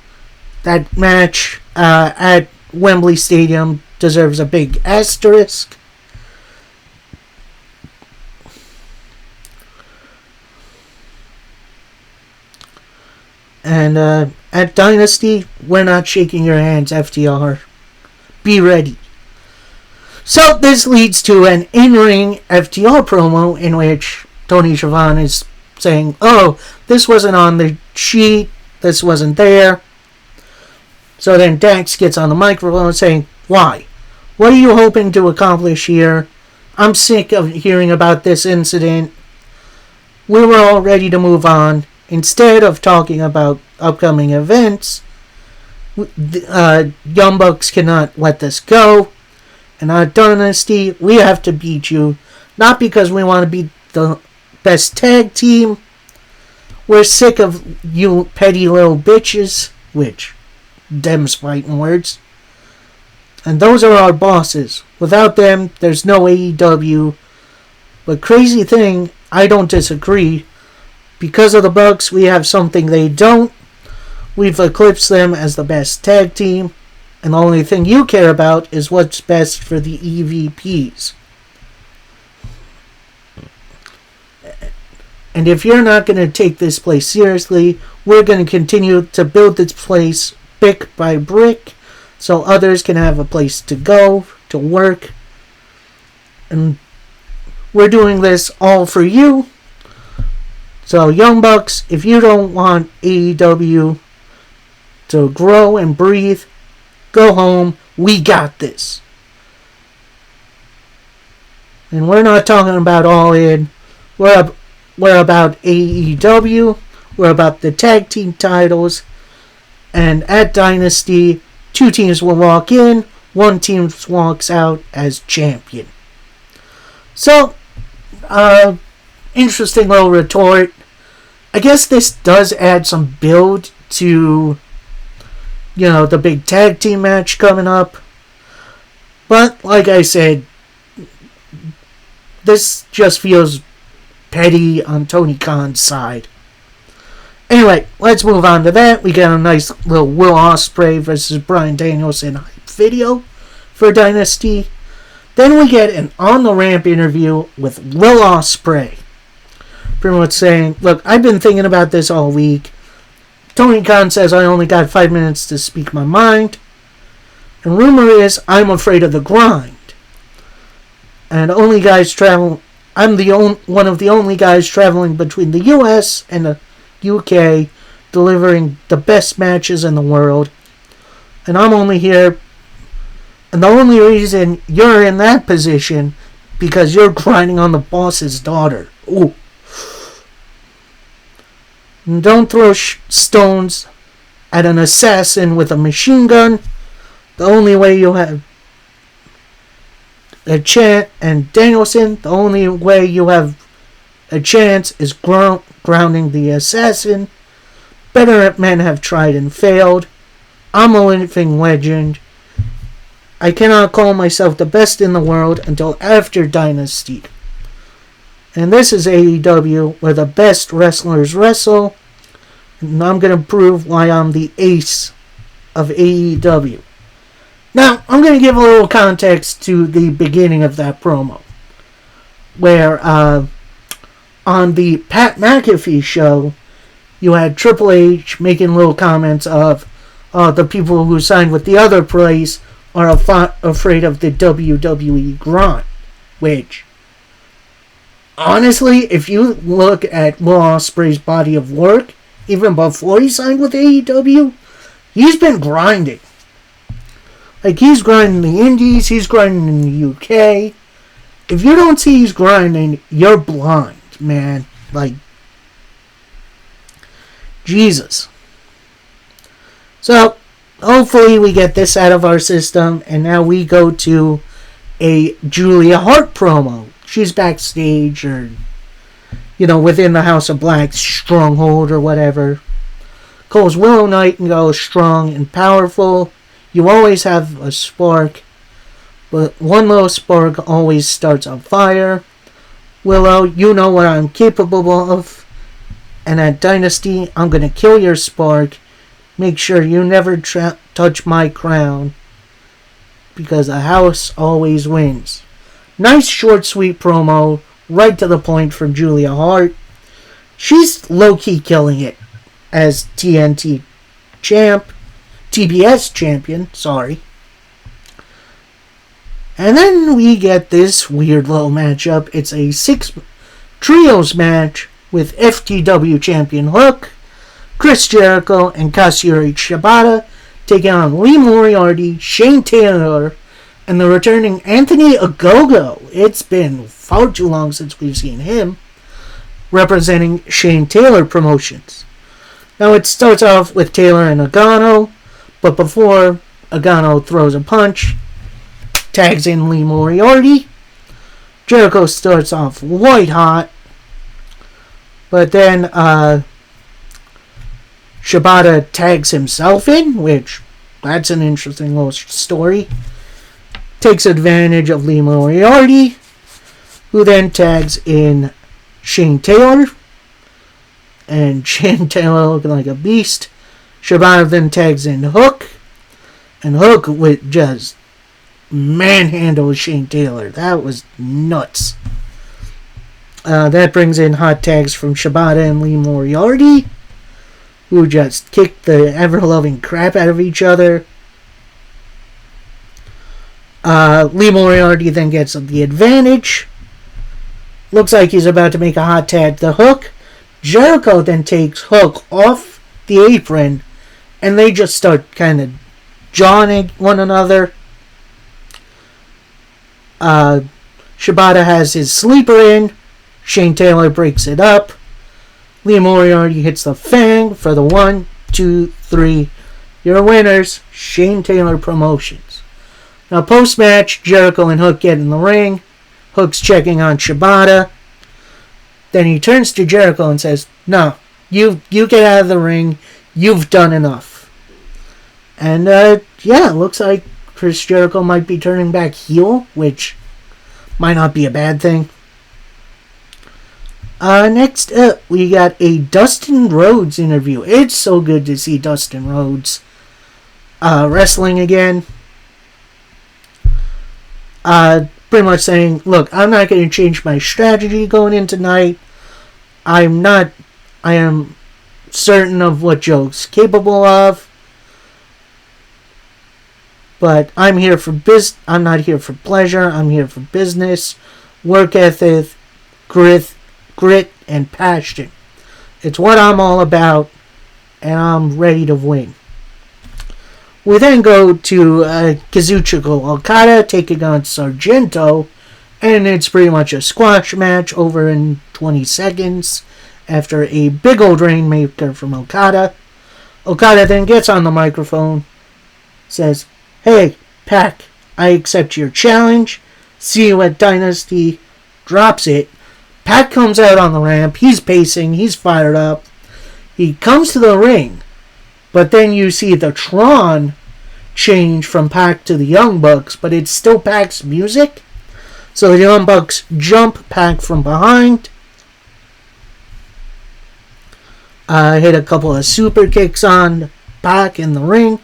S1: that match at Wembley Stadium deserves a big asterisk. And at Dynasty, we're not shaking your hands, FTR. Be ready. So this leads to an in-ring FTR promo in which Tony Schiavone is saying, oh, this wasn't on the sheet, this wasn't there. So then Dax gets on the microphone saying, why? What are you hoping to accomplish here? I'm sick of hearing about this incident. We were all ready to move on. Instead of talking about upcoming events, Young Bucks cannot let this go. And our Dynasty, we have to beat you. Not because we want to be the best tag team. We're sick of you petty little bitches. Which, them's fighting words. And those are our bosses. Without them, there's no AEW. But crazy thing, I don't disagree. Because of the Bucks, we have something they don't. We've eclipsed them as the best tag team. And the only thing you care about is what's best for the EVPs. And if you're not going to take this place seriously, we're going to continue to build this place brick by brick so others can have a place to go, to work. And we're doing this all for you. So, Young Bucks, if you don't want AEW to grow and breathe, go home. We got this. And we're not talking about All In. We're about AEW. We're about the tag team titles. And at Dynasty, 2 teams will walk in. 1 team walks out as champion. So, interesting little retort. I guess this does add some build to, the big tag team match coming up. But, like I said, this just feels petty on Tony Khan's side. Anyway, let's move on to that. We got a nice little Will Ospreay versus Bryan Danielson hype video for Dynasty. Then we get an On the Ramp interview with Will Ospreay. Pretty much saying, look, I've been thinking about this all week. Tony Khan says I only got 5 minutes to speak my mind. And rumor is I'm afraid of the grind. And only guys travel. I'm one of the only guys traveling between the US and the UK, delivering the best matches in the world. And I'm only here. And the only reason you're in that position because you're grinding on the boss's daughter. Ooh. And don't throw stones at an assassin with a machine gun. The only way you have a chance, and Danielson, the only way you have a chance is grounding the assassin. Better men have tried and failed. I'm a living legend. I cannot call myself the best in the world until after Dynasty. And this is AEW, where the best wrestlers wrestle. And I'm going to prove why I'm the ace of AEW. Now, I'm going to give a little context to the beginning of that promo. Where, on the Pat McAfee show, you had Triple H making little comments of the people who signed with the other place are afraid of the WWE grind. Which, honestly, if you look at Will Ospreay's body of work, even before he signed with AEW, he's been grinding. Like, he's grinding the Indies, he's grinding in the UK. If you don't see he's grinding, you're blind, man. Like, Jesus. So, hopefully we get this out of our system, and now we go to a Julia Hart promo. She's backstage, or, within the House of Black stronghold or whatever. Calls Willow Nightingale strong and powerful. You always have a spark, but one little spark always starts a fire. Willow, you know what I'm capable of, and at Dynasty, I'm going to kill your spark. Make sure you never touch my crown, because the house always wins. Nice short, sweet promo, right to the point from Julia Hart. She's low-key killing it. as TNT champ, TBS champion, sorry. And then we get this weird little matchup. It's a 6 trios match with FTW champion Hook, Chris Jericho, and Katsuyori Shibata taking on Lee Moriarty, Shane Taylor, and the returning Anthony Ogogo. It's been far too long since we've seen him, representing Shane Taylor Promotions. Now it starts off with Taylor and Ogano, but before Ogano throws a punch, tags in Lee Moriarty. Jericho starts off white hot, but then Shibata tags himself in, which that's an interesting little story. Takes advantage of Lee Moriarty, who then tags in Shane Taylor, and Shane Taylor looking like a beast. Shibata then tags in Hook, and Hook with just manhandles Shane Taylor. That was nuts. That brings in hot tags from Shibata and Lee Moriarty, who just kicked the ever-loving crap out of each other. Lee Moriarty then gets the advantage. Looks like he's about to make a hot tag to Hook. Jericho then takes Hook off the apron, and they just start kind of jawing at one another. Shibata has his sleeper in. Shane Taylor breaks it up. Lee Moriarty hits the Fang for the 1, 2, 3. Your winners, Shane Taylor Promotions. Now post-match, Jericho and Hook get in the ring. Hook's checking on Shibata. Then he turns to Jericho and says, "No, you get out of the ring. You've done enough." And looks like Chris Jericho might be turning back heel, which might not be a bad thing. Next up, we got a Dustin Rhodes interview. It's so good to see Dustin Rhodes wrestling again. Pretty much saying, look, I'm not going to change my strategy going in tonight. I am certain of what Joe's capable of. But I'm here for I'm not here for pleasure. I'm here for business, work ethic, grit, and passion. It's what I'm all about, and I'm ready to win. We then go to Kazuchika Okada taking on Sargento, and it's pretty much a squash match over in 20 seconds after a big old rainmaker from Okada. Okada then gets on the microphone, says, "Hey, Pac, I accept your challenge. See you at Dynasty." Drops it. Pac comes out on the ramp. He's pacing. He's fired up. He comes to the ring. But then you see the Tron change from Pac to the Young Bucks, but it's still Pac's music. So the Young Bucks jump Pac from behind. Hit a couple of super kicks on Pac in the ring.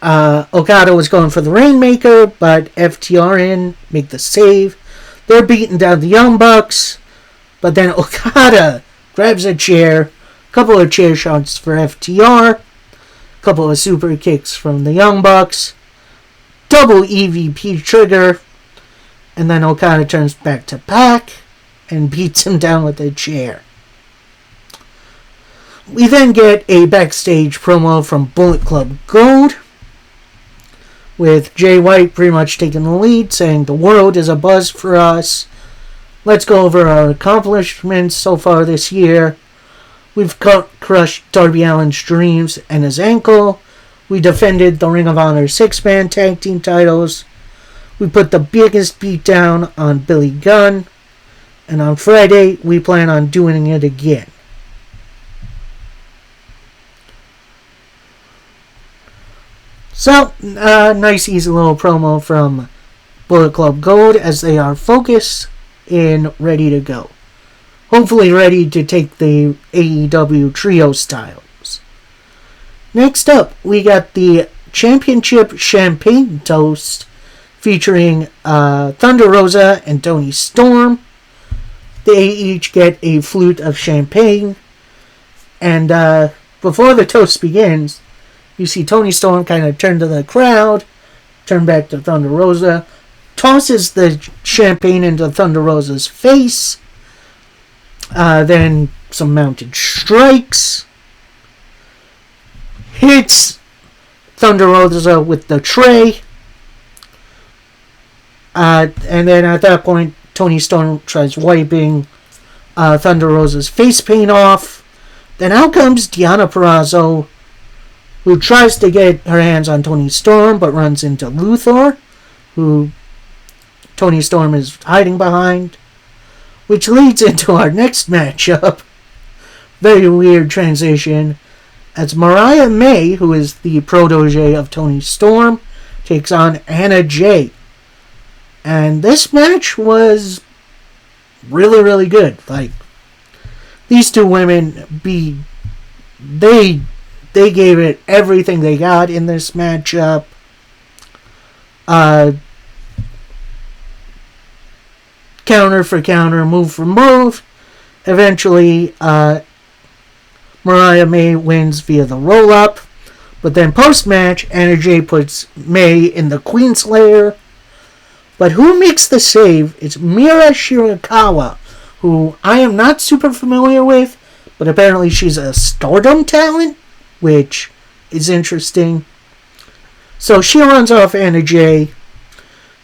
S1: Okada was going for the Rainmaker, but FTR in, make the save. They're beating down the Young Bucks, but then Okada grabs a chair, couple of chair shots for FTR, couple of super kicks from the Young Bucks, double EVP trigger, and then Okada turns back to Pac and beats him down with a chair. We then get a backstage promo from Bullet Club Gold, with Jay White pretty much taking the lead, saying the world is abuzz for us. Let's go over our accomplishments so far this year. We've crushed Darby Allin's dreams and his ankle. We defended the Ring of Honor 6-man tag team titles. We put the biggest beat down on Billy Gunn. And on Friday, we plan on doing it again. So, nice easy little promo from Bullet Club Gold as they are focused and ready to go. Hopefully ready to take the AEW trio styles. Next up, we got the Championship Champagne Toast featuring Thunder Rosa and Toni Storm. They each get a flute of champagne, and before the toast begins, you see Toni Storm kind of turn to the crowd, turn back to Thunder Rosa, tosses the champagne into Thunder Rosa's face, then some mounted strikes, hits Thunder Rosa with the tray, and then at that point, Toni Storm tries wiping Thunder Rosa's face paint off. Then out comes Deonna Purrazzo, who tries to get her hands on Toni Storm, but runs into Luthor, who Toni Storm is hiding behind, which leads into our next matchup. Very weird transition, as Mariah May, who is the protege of Toni Storm, takes on Anna Jay. And this match was really, really good. Like, these two women, they gave it everything they got in this matchup. Counter for counter, move for move. Eventually, Mariah May wins via the roll-up. But then post-match, Anna Jay puts May in the Queenslayer. But who makes the save? It's Mira Shirakawa, who I am not super familiar with, but apparently she's a Stardom talent, which is interesting. So she runs off Anna Jay.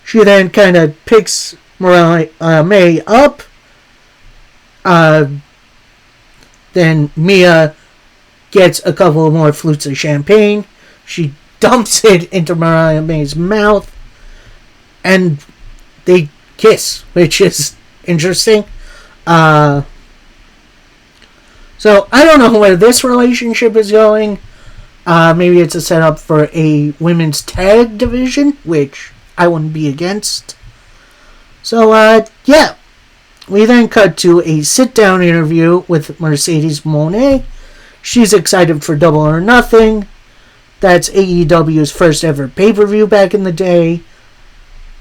S1: She then kind of picks Mariah May up. Then Mia gets a couple more flutes of champagne. She dumps it into Mariah May's mouth. And they kiss, which is interesting. So I don't know where this relationship is going. Maybe it's a setup for a women's tag division, which I wouldn't be against. So, yeah. We then cut to a sit-down interview with Mercedes Moné. She's excited for Double or Nothing. That's AEW's first ever pay-per-view back in the day.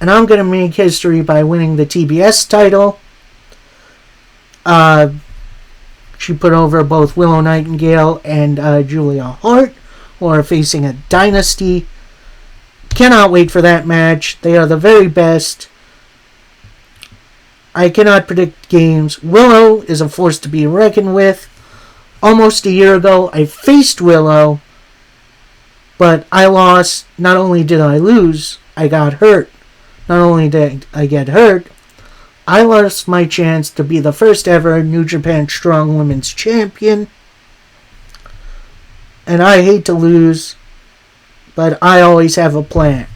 S1: And I'm going to make history by winning the TBS title. She put over both Willow Nightingale and Julia Hart, who are facing a dynasty. Cannot wait for that match. They are the very best. I cannot predict games. Willow is a force to be reckoned with. Almost a year ago, I faced Willow, but I lost. Not only did I lose, I got hurt. Not only did I get hurt, I lost my chance to be the first ever New Japan Strong Women's Champion. And I hate to lose, but I always have a plan.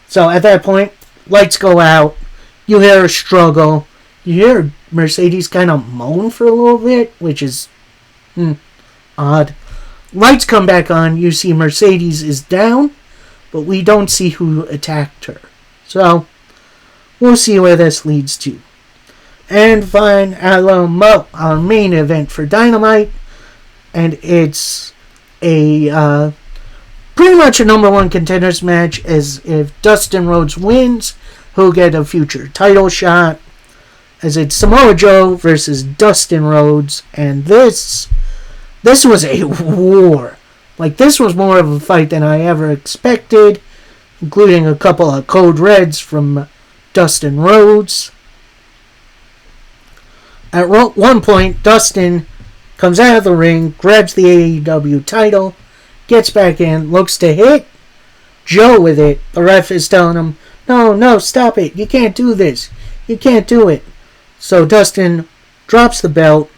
S1: So at that point, lights go out. You hear her struggle. You hear Mercedes kind of moan for a little bit, which is odd. Lights come back on. You see Mercedes is down, but we don't see who attacked her. So, we'll see where this leads to. And fine, our main event for Dynamite. And it's a pretty much a number one contenders match, as if Dustin Rhodes wins, he'll get a future title shot. As it's Samoa Joe versus Dustin Rhodes, and this was a war. Like, this was more of a fight than I ever expected, including a couple of code reds from Dustin Rhodes. At one point, Dustin comes out of the ring, grabs the AEW title, gets back in, looks to hit Joe with it. The ref is telling him, no, stop it. You can't do this. You can't do it. So Dustin drops the belt,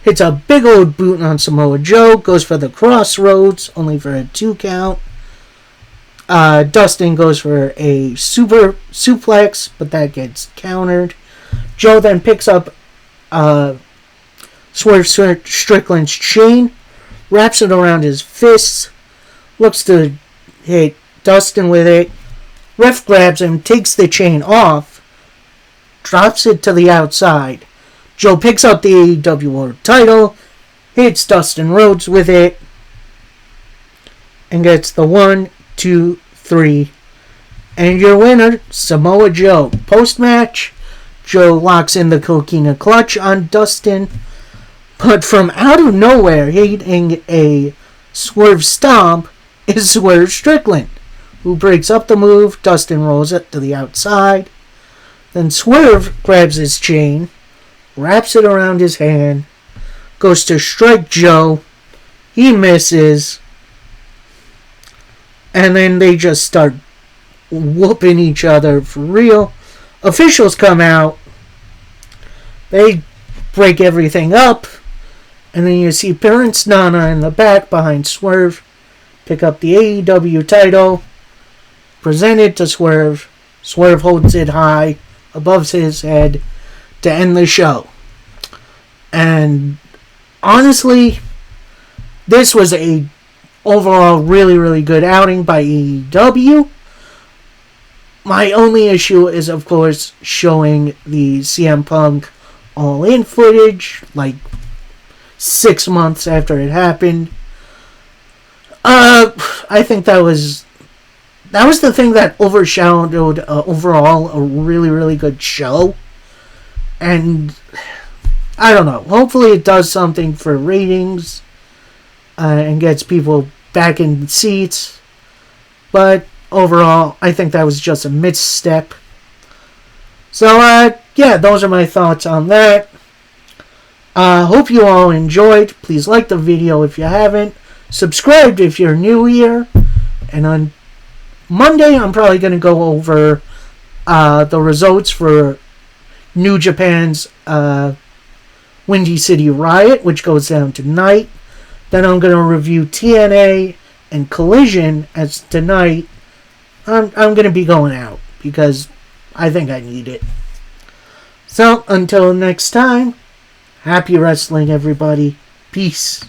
S1: hits a big old boot on Samoa Joe, goes for the crossroads, only for a 2 count. Dustin goes for a super suplex, but that gets countered. Joe then picks up Swerve Strickland's chain, wraps it around his fists, looks to hit Dustin with it. Ref grabs him, takes the chain off, drops it to the outside. Joe picks up the AEW World title, hits Dustin Rhodes with it, and gets the 1, 2, 3. And your winner, Samoa Joe. Post-match, Joe locks in the Coquina Clutch on Dustin. But from out of nowhere, hitting a Swerve Stomp is Swerve Strickland, who breaks up the move. Dustin rolls it to the outside. Then Swerve grabs his chain, wraps it around his hand, goes to strike Joe. He misses. And then they just start whooping each other for real. Officials come out. They break everything up. And then you see Prince Nana in the back behind Swerve pick up the AEW title. Present it to Swerve. Swerve holds it high above his head to end the show. And honestly, this was a overall really, really good outing by AEW. My only issue is, of course, showing the CM Punk All-In footage, like 6 months after it happened. I think that was the thing that overshadowed overall a really, really good show. And I don't know. Hopefully it does something for ratings and gets people back in seats. But overall, I think that was just a misstep. So, yeah, those are my thoughts on that. Hope you all enjoyed. Please like the video if you haven't. Subscribe if you're new here. And on Monday, I'm probably going to go over the results for New Japan's Windy City Riot, which goes down tonight. Then I'm going to review TNA and Collision as tonight. I'm going to be going out because I think I need it. So, until next time, happy wrestling, everybody. Peace.